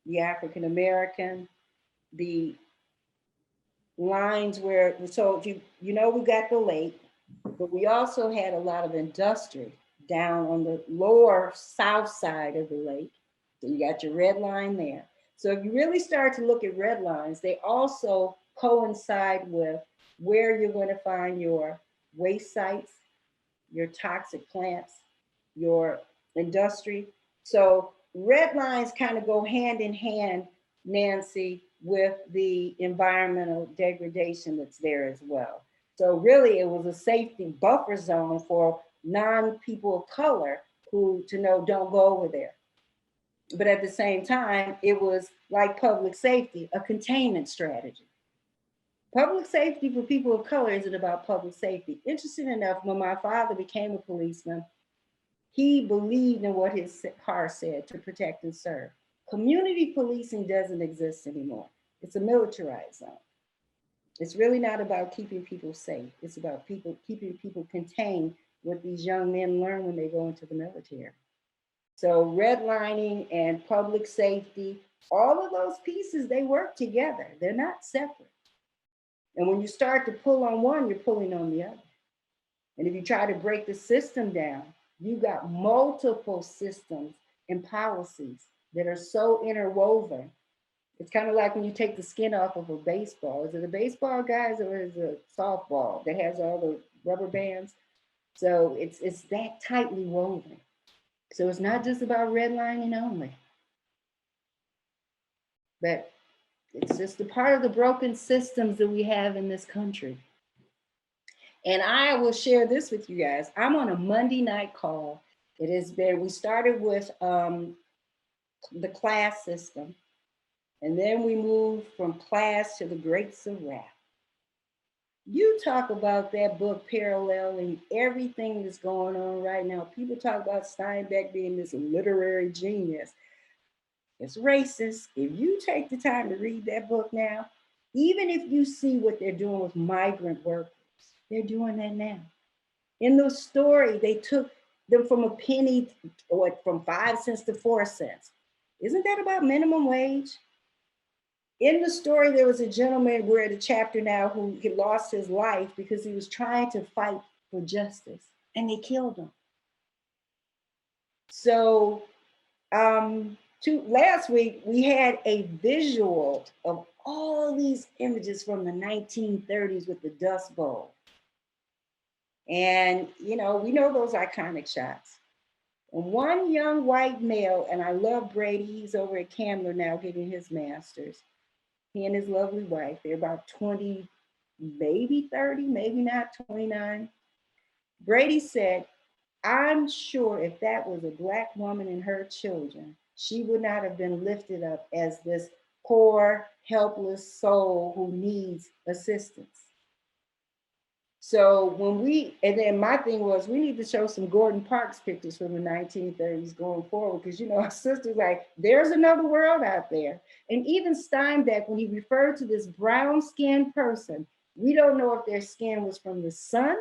the African American, the lines where, so if you know, we got the lake, but we also had a lot of industry down on the lower south side of the lake. So you got your red line there. So if you really start to look at red lines, they also coincide with where you're going to find your waste sites, your toxic plants, your industry. So red lines kind of go hand in hand, Nancy, with the environmental degradation that's there as well. So really it was a safety buffer zone for non-people of color who to know don't go over there. But at the same time, it was like public safety, a containment strategy. Public safety for people of color isn't about public safety. Interesting enough, when my father became a policeman, he believed in what his car said, to protect and serve. Community policing doesn't exist anymore. It's a militarized zone. It's really not about keeping people safe. It's about keeping people contained, what these young men learn when they go into the military. So redlining and public safety, all of those pieces, they work together. They're not separate. And when you start to pull on one, you're pulling on the other. And if you try to break the system down, you've got multiple systems and policies that are so interwoven. It's kind of like when you take the skin off of a baseball. Is it a baseball, guys, or is it a softball that has all the rubber bands? So it's that tightly woven. So it's not just about redlining only, but it's just a part of the broken systems that we have in this country. And I will share this with you guys. I'm on a Monday night call. It has been, we started with the class system, and then we moved from class to the Greats of Rap. You talk about that book paralleling everything that's going on right now. People talk about Steinbeck being this literary genius. It's racist. If you take the time to read that book now, even if you see what they're doing with migrant workers, they're doing that now. In the story, they took them from a penny, or from 5 cents to 4 cents. Isn't that about minimum wage? In the story, there was a gentleman, we're at a chapter now, who lost his life because he was trying to fight for justice, and they killed him. So last week, we had a visual of all these images from the 1930s with the Dust Bowl. And, you know, we know those iconic shots. And one young white male, and I love Brady, he's over at Candler now getting his master's. He and his lovely wife, they're about 20, maybe 30, maybe not, 29. Brady said, I'm sure if that was a Black woman and her children, she would not have been lifted up as this poor, helpless soul who needs assistance. So and then my thing was, we need to show some Gordon Parks pictures from the 1930s going forward, because, our sister's like, there's another world out there. And even Steinbeck, when he referred to this brown-skinned person, we don't know if their skin was from the sun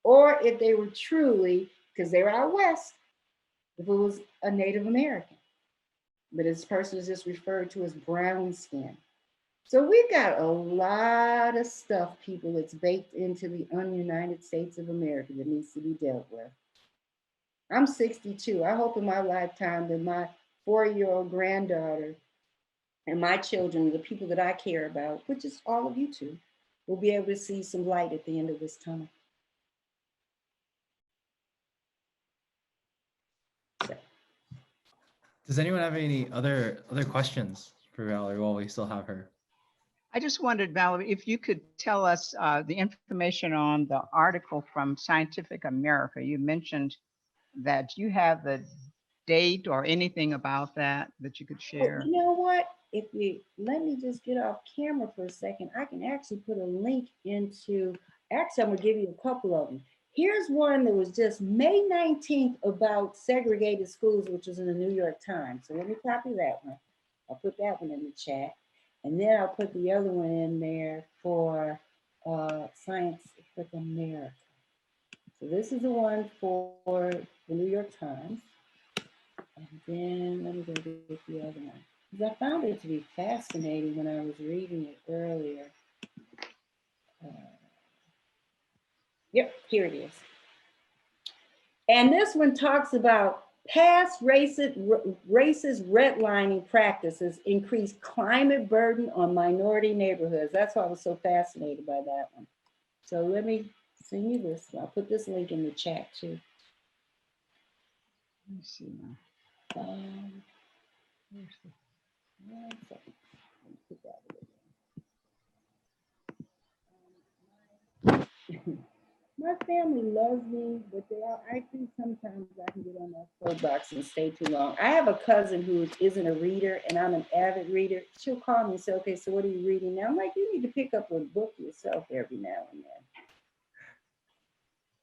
or if they were truly, because they were out west, if it was a Native American. But this person is just referred to as brown skin. So we've got a lot of stuff, people, that's baked into the un-United States of America that needs to be dealt with. I'm 62. I hope in my lifetime that my 4-year-old granddaughter and my children, the people that I care about, which is all of you two, will be able to see some light at the end of this tunnel. So. Does anyone have any other questions for Valerie while we still have her? I just wondered, Valerie, if you could tell us the information on the article from Scientific America. You mentioned that you have the date or anything about that you could share. Well, you know what? If you let me just get off camera for a second, I can actually put a link into, actually, I'm gonna give you a couple of them. Here's one that was just May 19th about segregated schools, which was in the New York Times. So let me copy that one. I'll put that one in the chat. And then I'll put the other one in there for Scientific America. So this is the one for the New York Times. And then let me go get the other one. Because I found it to be fascinating when I was reading it earlier. Yep, here it is. And this one talks about past racist redlining practices increase climate burden on minority neighborhoods. That's why I was so fascinated by that one. So let me send you this. I'll put this link in the chat too. Let me see now. One second. Let me put that away. My family loves me, but I think sometimes I can get on that soapbox and stay too long. I have a cousin who isn't a reader, and I'm an avid reader. She'll call me and say, okay, so what are you reading now? I'm like, you need to pick up a book yourself every now and then.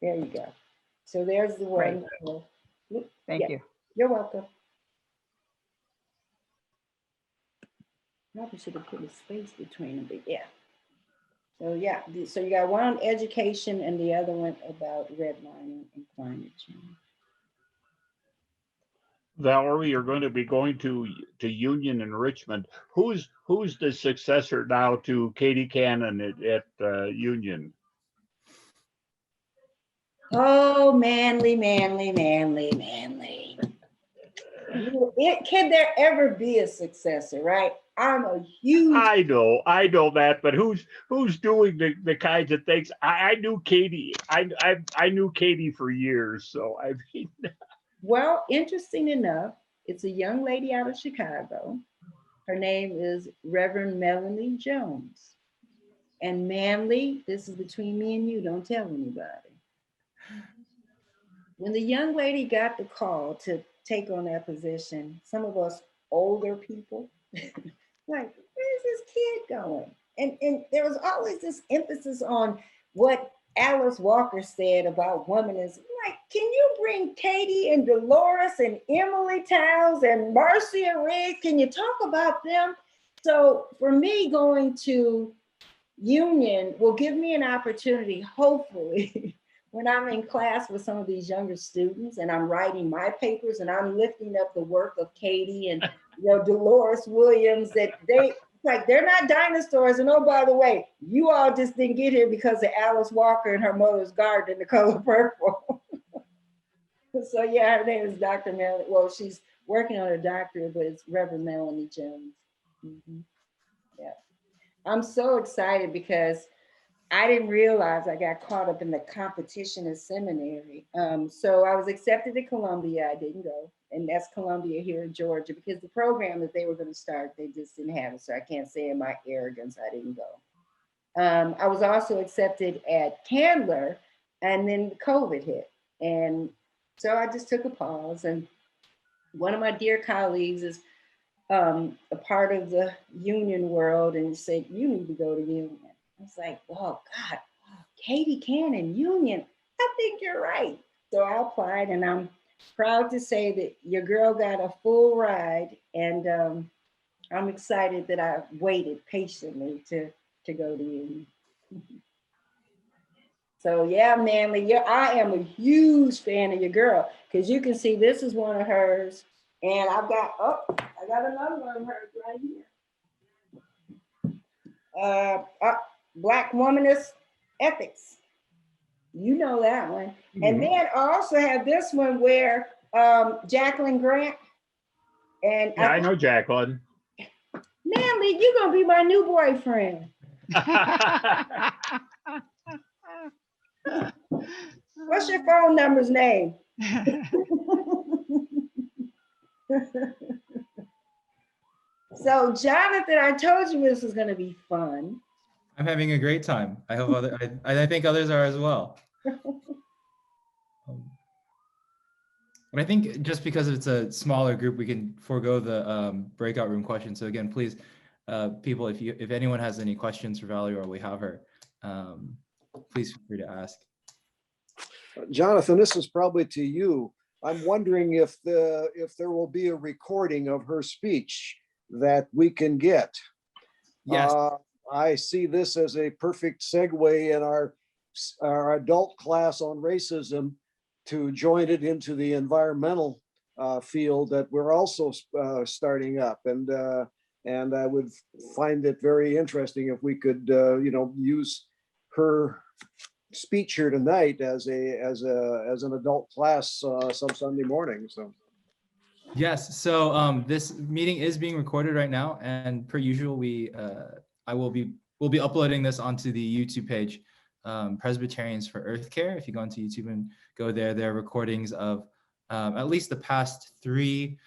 There you go. So there's the one. Thank you. You're welcome. Probably should have put a space between them, but yeah. So yeah, so you got one on education and the other one about redlining and climate change. Valerie, you're going to be going to Union and Richmond. Who's the successor now to Katie Cannon at Union? Oh, Manly. Can there ever be a successor, right? I'm a huge. I know that, but who's doing the kinds of things? I knew Katie. I knew Katie for years, so I mean. Well, interesting enough, it's a young lady out of Chicago. Her name is Reverend Melanie Jones. And Manly, this is between me and you, don't tell anybody. When the young lady got the call to take on that position, some of us older people, like, where's this kid going? And there was always this emphasis on what Alice Walker said about womanism. Like, can you bring Katie and Dolores and Emily Towns and Marcia Riggs? Can you talk about them? So for me, going to Union will give me an opportunity, hopefully, when I'm in class with some of these younger students and I'm writing my papers and I'm lifting up the work of Katie and Dolores Williams, that they're not dinosaurs. And oh, by the way, you all just didn't get here because of Alice Walker and her mother's garden in the color purple. So yeah, her name is Dr. Melanie. Well, she's working on her doctorate, but it's Reverend Melanie Jones. Mm-hmm. Yeah. I'm so excited because I didn't realize I got caught up in the competition at seminary. So I was accepted at Columbia. I didn't go. And that's Columbia here in Georgia, because the program that they were going to start, they just didn't have it. So I can't say in my arrogance, I didn't go. I was also accepted at Candler, and then COVID hit. And so I just took a pause. And one of my dear colleagues is a part of the union world and said, you need to go to union. I was like, oh God, Katie Cannon, union. I think you're right. So I applied, and I'm proud to say that your girl got a full ride, and I'm excited that I waited patiently to go to union. So yeah, Manly, yeah, I am a huge fan of your girl, because you can see this is one of hers, and I got another one of hers right here. Black Womanist Ethics. You know that one. And then I also have this one where Jacqueline Grant and Yeah, I know Jacqueline. Manly, you're gonna be my new boyfriend. What's your phone number's name? So Jonathan, I told you this was gonna be fun. I'm having a great time. I hope I think others are as well. But I think just because it's a smaller group, we can forego the breakout room question. So again, please, people, if anyone has any questions for Valerie or we have her, please feel free to ask. Jonathan, this is probably to you. I'm wondering if there will be a recording of her speech that we can get. Yes. I see this as a perfect segue in our adult class on racism to join it into the environmental field that we're also starting up. And I would find it very interesting if we could, use her speech here tonight as an adult class some Sunday morning. So. Yes. So this meeting is being recorded right now, and per usual, we'll be uploading this onto the YouTube page, Presbyterians for Earth Care. If you go onto YouTube and go there are recordings of at least the past 3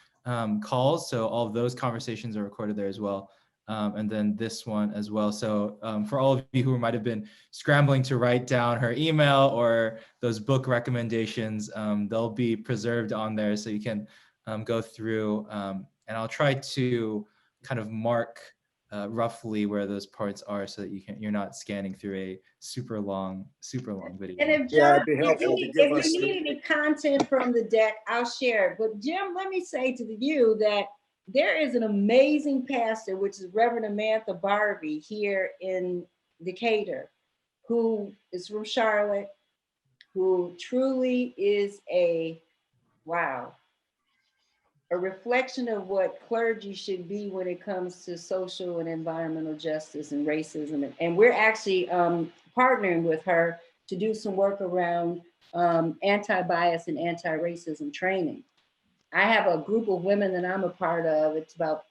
calls. So all of those conversations are recorded there as well. And then this one as well. So for all of you who might have been scrambling to write down her email or those book recommendations, they'll be preserved on there so you can go through, and I'll try to kind of mark roughly where those parts are so that you're not scanning through a super long video. And if Yeah, John, it'd be helpful to give if us you need any content from the deck, I'll share it. But Jim, let me say to you that there is an amazing pastor, which is Reverend Amantha Barbie here in Decatur, who is from Charlotte, who truly is a reflection of what clergy should be when it comes to social and environmental justice and racism. And we're actually partnering with her to do some work around anti-bias and anti-racism training. I have a group of women that I'm a part of. It's about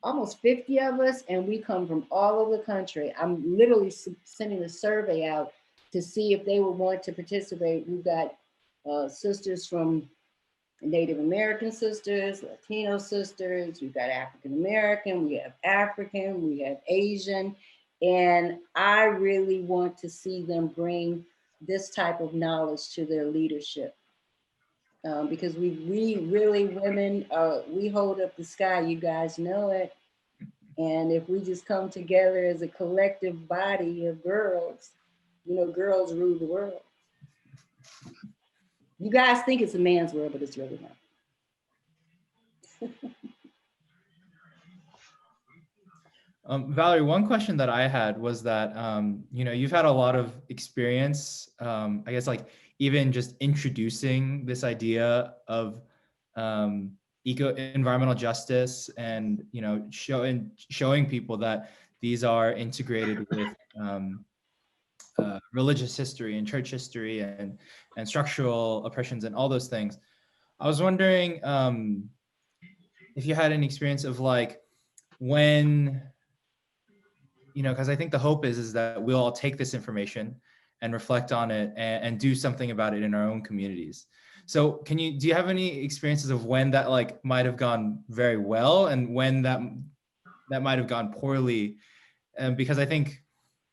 almost 50 of us, and we come from all over the country. I'm literally sending a survey out to see if they would want to participate. We've got sisters from Native American sisters, Latino sisters, we've got African American, we have African, we have Asian, and I really want to see them bring this type of knowledge to their leadership. Because we really, women, we hold up the sky, you guys know it. And if we just come together as a collective body of girls, girls rule the world. You guys think it's a man's world, but it's really not. Valerie, one question that I had was that, you've had a lot of experience, I guess, like even just introducing this idea of environmental justice and, showing people that these are integrated with religious history and church history and structural oppressions and all those things. I was wondering if you had any experience of like when, because I think the hope is that we'll all take this information and reflect on it and do something about it in our own communities. So do you have any experiences of when that like might have gone very well and when that might have gone poorly? Because I think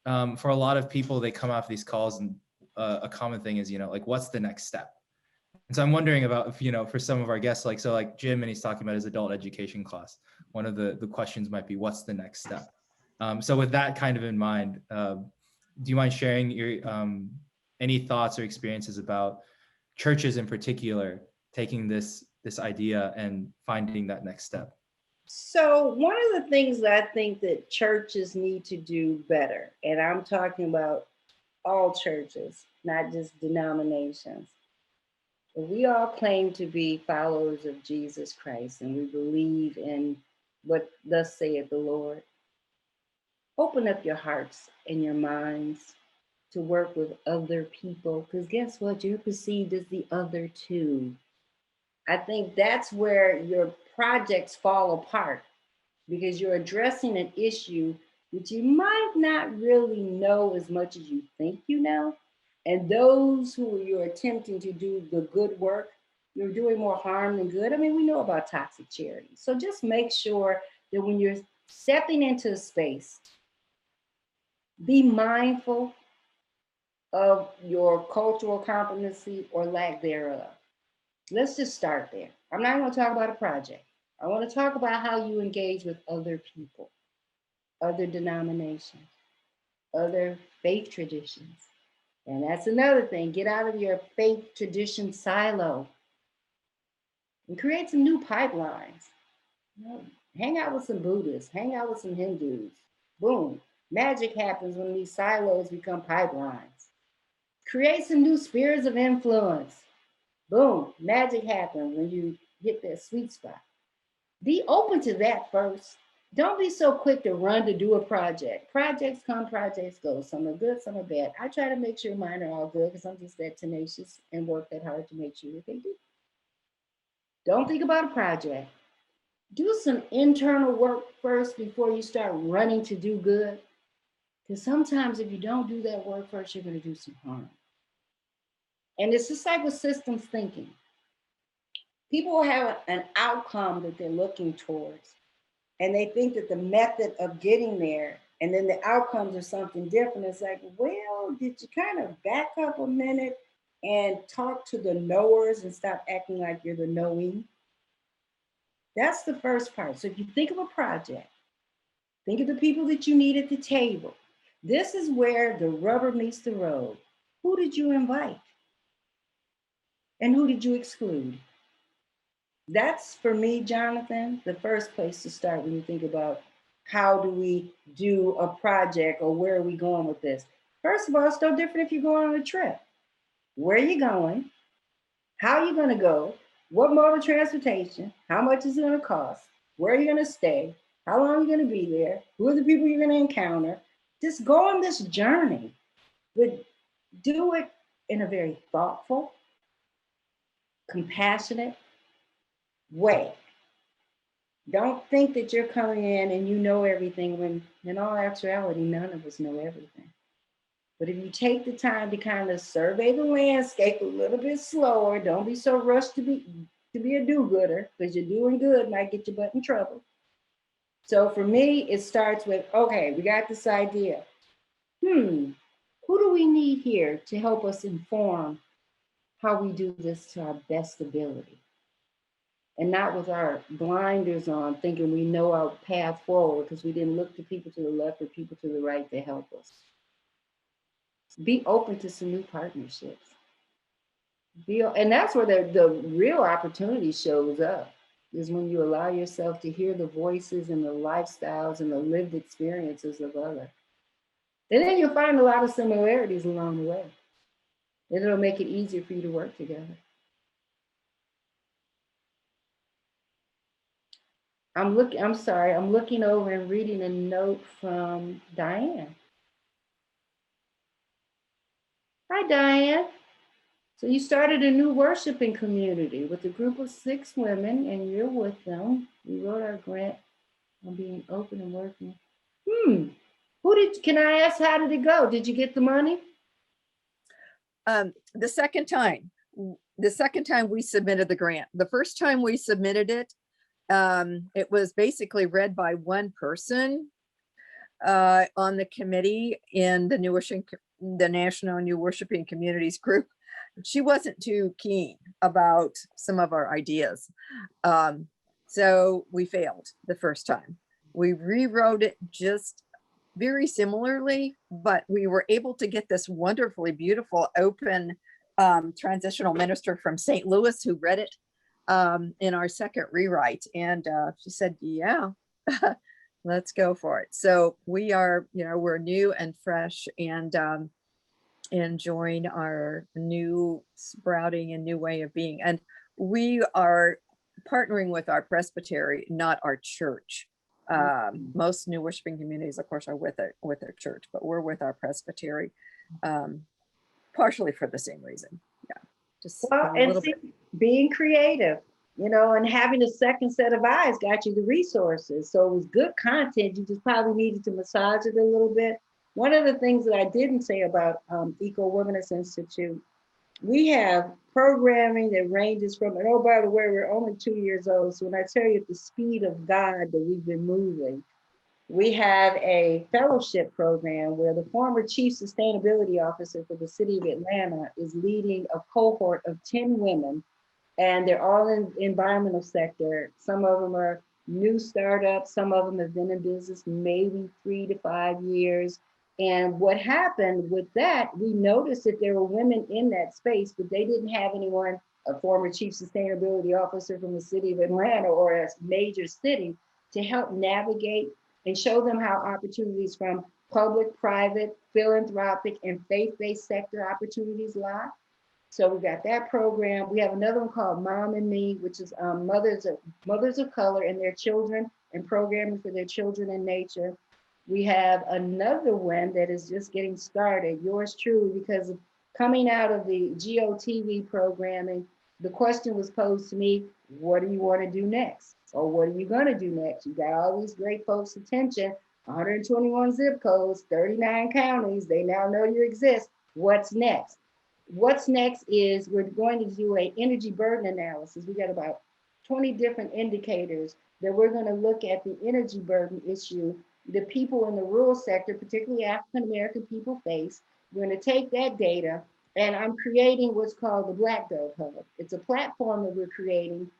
for a lot of people, they come off these calls and a common thing is, like, what's the next step? And so I'm wondering about, for some of our guests, like Jim, and he's talking about his adult education class. one of the questions might be, what's the next step? So with that kind of in mind, do you mind sharing your any thoughts or experiences about churches in particular taking this idea and finding that next step? So one of the things that I think that churches need to do better, and I'm talking about all churches, not just denominations. We all claim to be followers of Jesus Christ, and we believe in what thus saith the Lord. Open up your hearts and your minds to work with other people, because guess what? You're perceived as the other too. I think that's where your projects fall apart, because you're addressing an issue which you might not really know as much as you think you know. And those who you're attempting to do the good work, you're doing more harm than good. I mean, we know about toxic charity. So just make sure that when you're stepping into a space, be mindful of your cultural competency or lack thereof. Let's just start there. I'm not going to talk about a project. I want to talk about how you engage with other people, other denominations, other faith traditions. And that's another thing. Get out of your faith tradition silo and create some new pipelines. You know, hang out with some Buddhists, hang out with some Hindus. Boom. Magic happens when these silos become pipelines. Create some new spheres of influence. Boom. Magic happens when you hit that sweet spot. Be open to that first. Don't be so quick to run to do a project. Projects come, projects go. Some are good, some are bad. I try to make sure mine are all good because I'm just that tenacious and work that hard to make sure that they do. Don't think about a project. Do some internal work first before you start running to do good. Because sometimes if you don't do that work first, you're going to do some harm. And it's just like with systems thinking. People have an outcome that they're looking towards, and they think that the method of getting there and then the outcomes are something different. It's like, well, did you kind of back up a minute and talk to the knowers and stop acting like you're the knowing? That's the first part. So if you think of a project, think of the people that you need at the table. This is where the rubber meets the road. Who did you invite? And who did you exclude? That's, for me, Jonathan, the first place to start when you think about how do we do a project or where are we going with this. First of all, it's no different if you're going on a trip. Where are you going? How are you going to go? What mode of transportation? How much is it going to cost? Where are you going to stay? How long are you going to be there? Who are the people you're going to encounter? Just go on this journey, but do it in a very thoughtful, compassionate way. Don't think that you're coming in and you know everything when in all actuality, none of us know everything. But if you take the time to kind of survey the landscape a little bit slower, don't be so rushed to be a do-gooder, because you're doing good might get your butt in trouble. So for me, it starts with, okay, we got this idea. Who do we need here to help us inform how we do this to our best ability? And not with our blinders on, thinking we know our path forward because we didn't look to people to the left or people to the right to help us. Be open to some new partnerships. And that's where the real opportunity shows up, is when you allow yourself to hear the voices and the lifestyles and the lived experiences of others. And then you'll find a lot of similarities along the way. And it'll make it easier for you to work together. I'm looking over and reading a note from Diane. Hi, Diane. So you started a new worshiping community with a group of 6 women, and you're with them. We wrote our grant on being open and working. Can I ask, how did it go? Did you get the money? The second time we submitted the grant. The first time we submitted it, it was basically read by one person on the committee in the National New Worshiping Communities group. She wasn't too keen about some of our ideas. So we failed the first time. We rewrote it just very similarly, but we were able to get this wonderfully beautiful open transitional minister from St. Louis who read it in our second rewrite. And she said, yeah, let's go for it. So we are, we're new and fresh and enjoying our new sprouting and new way of being. And we are partnering with our presbytery, not our church. Most new worshiping communities, of course, are with their church, but we're with our presbytery, partially for the same reason. Yeah, just Well, a and little see, bit. being creative, and having a second set of eyes got you the resources. So it was good content. You just probably needed to massage it a little bit. One of the things that I didn't say about Eco Womenist Institute, we have programming that ranges from, and oh, by the way, we're only 2 years old. So when I tell you at the speed of God that we've been moving, we have a fellowship program where the former chief sustainability officer for the city of Atlanta is leading a cohort of 10 women, and they're all in the environmental sector. Some of them are new startups. Some of them have been in business maybe 3 to 5 years. And what happened with that, we noticed that there were women in that space, but they didn't have anyone, a former chief sustainability officer from the city of Atlanta or a major city, to help navigate and show them how opportunities from public, private, philanthropic, and faith-based sector opportunities lie. So we got that program. We have another one called Mom and Me, which is mothers of color and their children, and programming for their children in nature. We have another one that is just getting started, yours truly, because of coming out of the GOTV programming, the question was posed to me, what do you want to do next? Or what are you going to do next? You got all these great folks' attention, 121 zip codes, 39 counties, they now know you exist. What's next? What's next is we're going to do an energy burden analysis. We got about 20 different indicators that we're going to look at the energy burden issue the people in the rural sector, particularly African-American people, face. We're going to take that data, and I'm creating what's called the Black Belt Hub. It's a platform that we're creating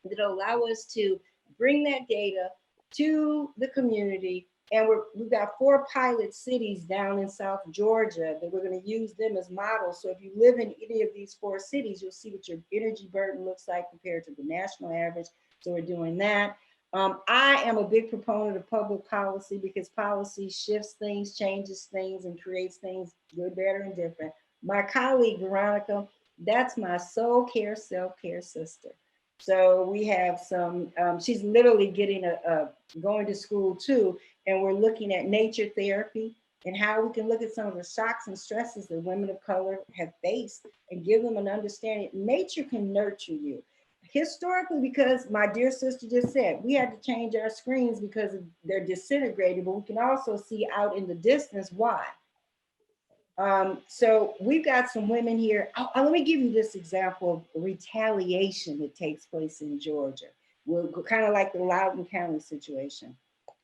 that'll allow us to bring that data to the community. And we've got 4 pilot cities down in South Georgia that we're going to use them as models. So if you live in any of these 4 cities, you'll see what your energy burden looks like compared to the national average. So we're doing that. I am a big proponent of public policy because policy shifts things, changes things, and creates things good, better, and different. My colleague, Veronica, that's my soul care, self-care sister. So we have some, she's literally getting going to school too, and we're looking at nature therapy and how we can look at some of the shocks and stresses that women of color have faced and give them an understanding. Nature can nurture you. Historically, because my dear sister just said, we had to change our screens because they're disintegrating, but we can also see out in the distance why. So we've got some women here. Let me give you this example of retaliation that takes place in Georgia. We're kind of like the Loudoun County situation.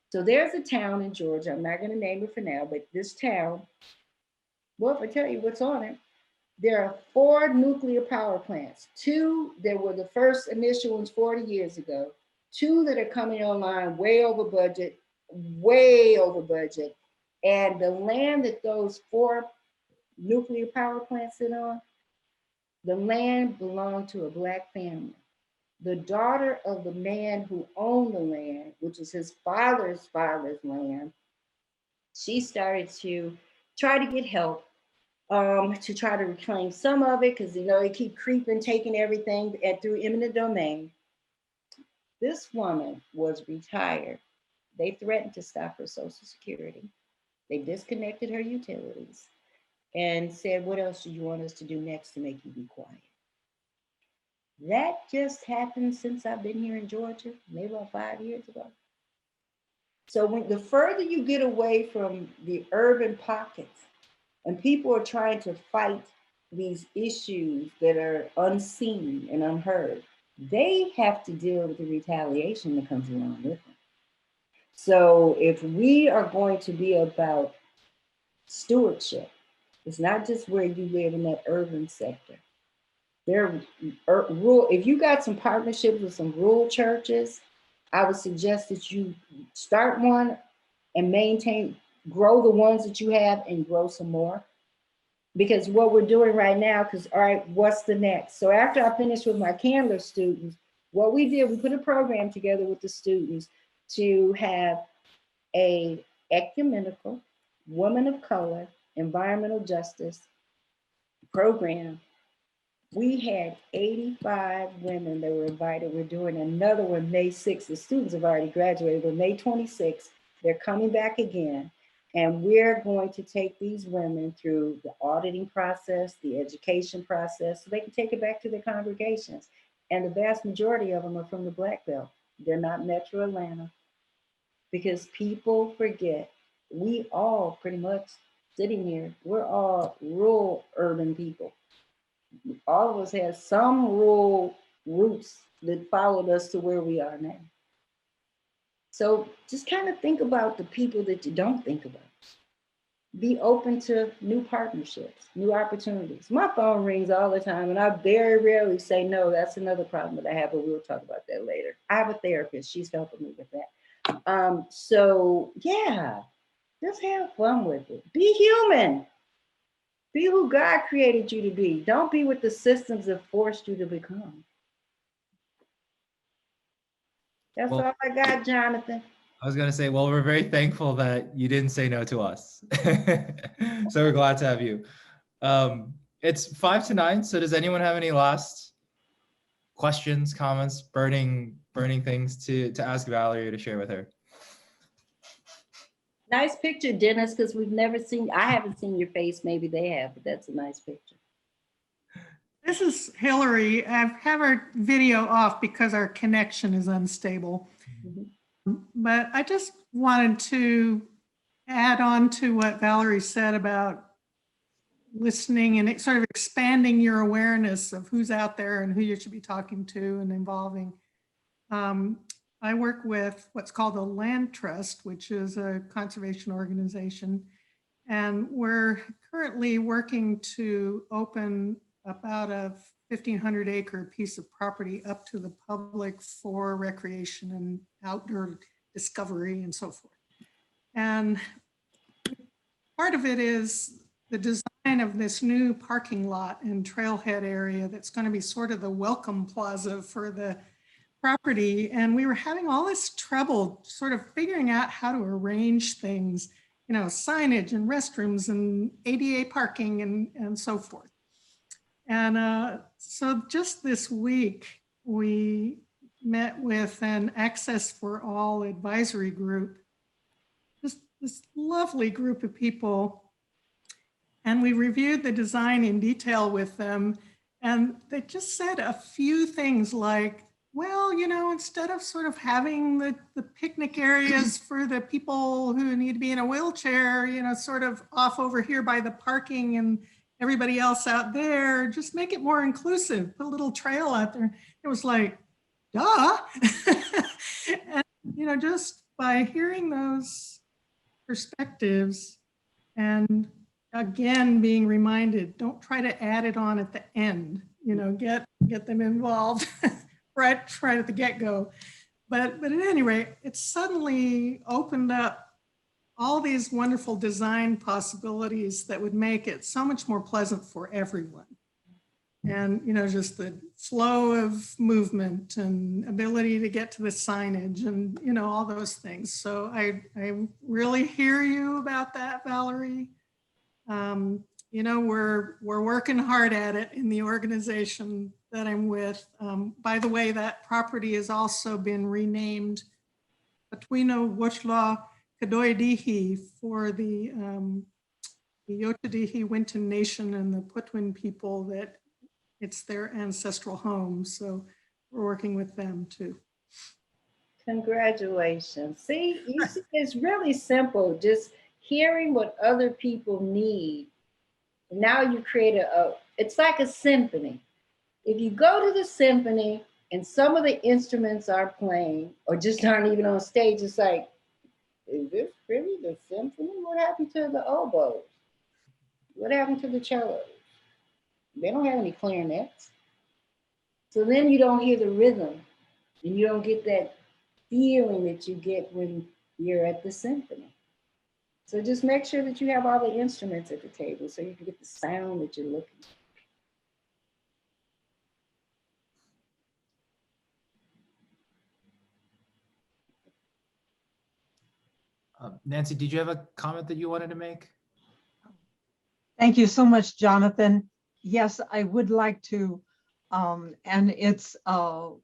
So there's a town in Georgia, I'm not going to name it for now, but this town, well, if I tell you what's on it, there are 4 nuclear power plants. 2 that were the first initial ones 40 years ago, 2 that are coming online way over budget. And the land that those 4 nuclear power plants sit on, the land belonged to a Black family. The daughter of the man who owned the land, which is his father's land, she started to try to get help to try to reclaim some of it because they keep creeping, taking everything through eminent domain. This woman was retired. They threatened to stop her Social Security. They disconnected her utilities and said, what else do you want us to do next to make you be quiet? That just happened since I've been here in Georgia, maybe about 5 years ago. So the further you get away from the urban pockets and people are trying to fight these issues that are unseen and unheard, they have to deal with the retaliation that comes along with them. So if we are going to be about stewardship, it's not just where you live in that urban sector. They're rural. If you got some partnerships with some rural churches, I would suggest that you start one and grow the ones that you have and grow some more. Because what we're doing right now, because all right, what's the next? So after I finished with my Candler students, what we did, we put a program together with the students to have a ecumenical, woman of color, environmental justice program. We had 85 women that were invited. We're doing another one May 6th. The students have already graduated, but May 26th, they're coming back again. And we're going to take these women through the auditing process, the education process, so they can take it back to their congregations. And the vast majority of them are from the Black Belt. They're not Metro Atlanta. Because people forget, we all pretty much sitting here, we're all rural urban people. All of us have some rural roots that followed us to where we are now. So just kind of think about the people that you don't think about. Be open to new partnerships, new opportunities. My phone rings all the time and I very rarely say no. That's another problem that I have, but we'll talk about that later. I have a therapist, she's helping me with that. So yeah, just have fun with it. Be human. Be who God created you to be. Don't be what the systems have forced you to become. That's all I got, Jonathan. I was going to say, well, we're very thankful that you didn't say no to us. So we're glad to have you. It's 5 to 9. So does anyone have any last questions, comments, burning things to ask Valerie to share with her? Nice picture, Dennis, because I haven't seen your face. Maybe they have, but that's a nice picture. This is Hillary. I have our video off because our connection is unstable. Mm-hmm. But I just wanted to add on to what Valerie said about listening and sort of expanding your awareness of who's out there and who you should be talking to and involving. I work with what's called the Land Trust, which is a conservation organization. And we're currently working to open about a 1,500 acre piece of property up to the public for recreation and outdoor discovery and so forth. And part of it is the design of this new parking lot and trailhead area that's going to be sort of the welcome plaza for the property. And we were having all this trouble sort of figuring out how to arrange things, you know, signage and restrooms and ADA parking and so forth. And so just this week, we met with an Access for All advisory group, just this lovely group of people. And we reviewed the design in detail with them. And they just said a few things like, well, you know, instead of sort of having the picnic areas for the people who need to be in a wheelchair, you know, sort of off over here by the parking and everybody else out there, just make it more inclusive, put a little trail out there. It was like, duh. And, you know, just by hearing those perspectives and again, being reminded, don't try to add it on at the end, you know, get them involved right at the get-go. But at any rate, it suddenly opened up all these wonderful design possibilities that would make it so much more pleasant for everyone. And, you know, just the flow of movement and ability to get to the signage and, you know, all those things. So I really hear you about that, Valerie. You know, we're working hard at it in the organization that I'm with. By the way, that property has also been renamed Patwino Washla Kadoidihi for the Yotadihi Winton Nation and the Putwin people, that it's their ancestral home. So we're working with them too. Congratulations. See, it's really simple. Just hearing what other people need. Now you create it's like a symphony. If you go to the symphony and some of the instruments are playing or just aren't even on stage, it's like, is this really the symphony? What happened to the oboes? What happened to the cellos? They don't have any clarinets. So then you don't hear the rhythm and you don't get that feeling that you get when you're at the symphony. So just make sure that you have all the instruments at the table so you can get the sound that you're looking for. Nancy, did you have a comment that you wanted to make? Thank you so much, Jonathan. Yes, I would like to, and it's an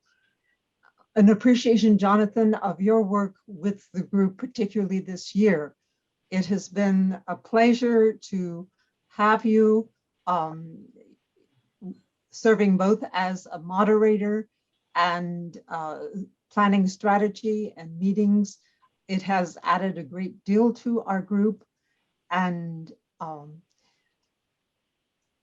appreciation, Jonathan, of your work with the group, particularly this year. It has been a pleasure to have you serving both as a moderator and planning strategy and meetings. It has added a great deal to our group. And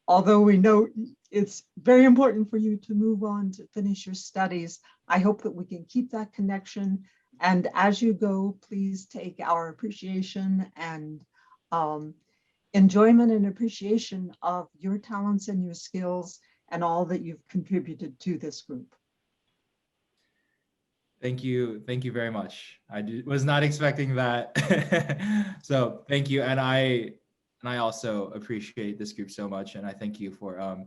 although we know it's very important for you to move on to finish your studies, I hope that we can keep that connection. And as you go, please take our appreciation and enjoyment and appreciation of your talents and your skills and all that you've contributed to this group. Thank you. Thank you very much. I was not expecting that. So thank you. And I also appreciate this group so much. And I thank you for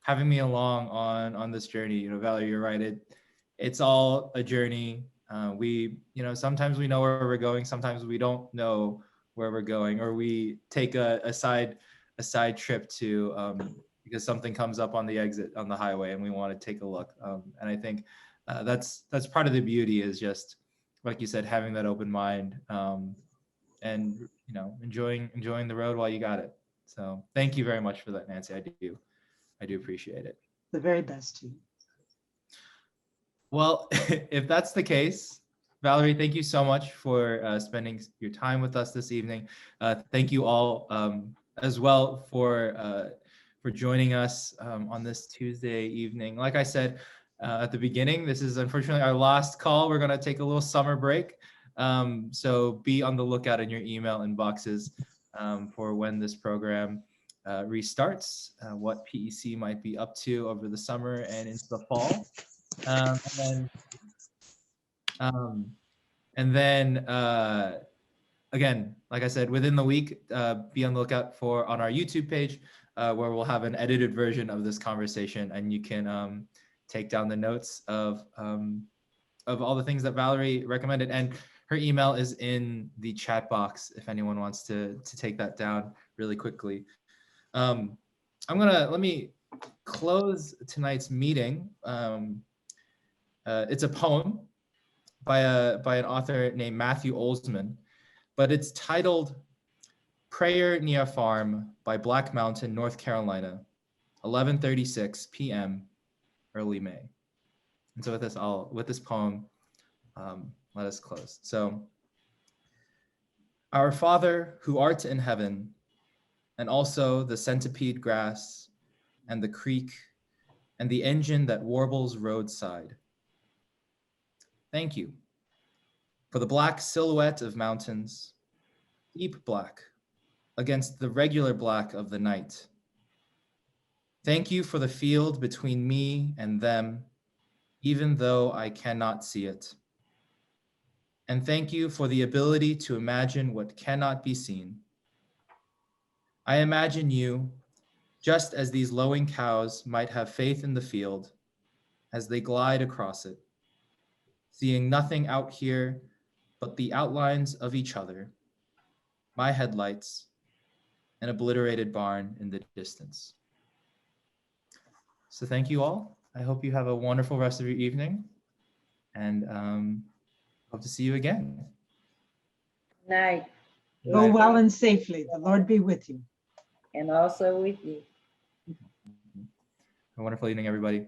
having me along on this journey. You know, Valerie, you're right. It's all a journey. Sometimes we know where we're going. Sometimes we don't know where we're going, or we take a side trip to because something comes up on the exit on the highway and we want to take a look. And I think that's part of the beauty, is just like you said, having that open mind and enjoying the road while you got it. So thank you very much for that, Nancy. I do appreciate it. The very best to you. Well, if that's the case, Valerie, thank you so much for spending your time with us this evening. Thank you all as well for joining us on this Tuesday evening. Like I said at the beginning, this is unfortunately our last call. We're going to take a little summer break. So be on the lookout in your email inboxes for when this program restarts, what PEC might be up to over the summer and into the fall. And then again, like I said, within the week, be on the lookout on our YouTube page where we'll have an edited version of this conversation, and you can take down the notes of all the things that Valerie recommended. And her email is in the chat box if anyone wants to take that down really quickly. Let me close tonight's meeting. It's a poem by an author named Matthew Olsman, but it's titled Prayer Near Farm by Black Mountain, North Carolina, 11:36 p.m. early May. And so with this poem, let us close. So, Our Father who art in heaven, and also the centipede grass and the creek and the engine that warbles roadside. Thank you for the black silhouette of mountains, deep black against the regular black of the night. Thank you for the field between me and them, even though I cannot see it. And thank you for the ability to imagine what cannot be seen. I imagine you, just as these lowing cows might have faith in the field as they glide across it, seeing nothing out here but the outlines of each other, my headlights, an obliterated barn in the distance. So thank you all. I hope you have a wonderful rest of your evening, and hope to see you again. Night. Go well and safely. The Lord be with you. And also with you. Have a wonderful evening, everybody.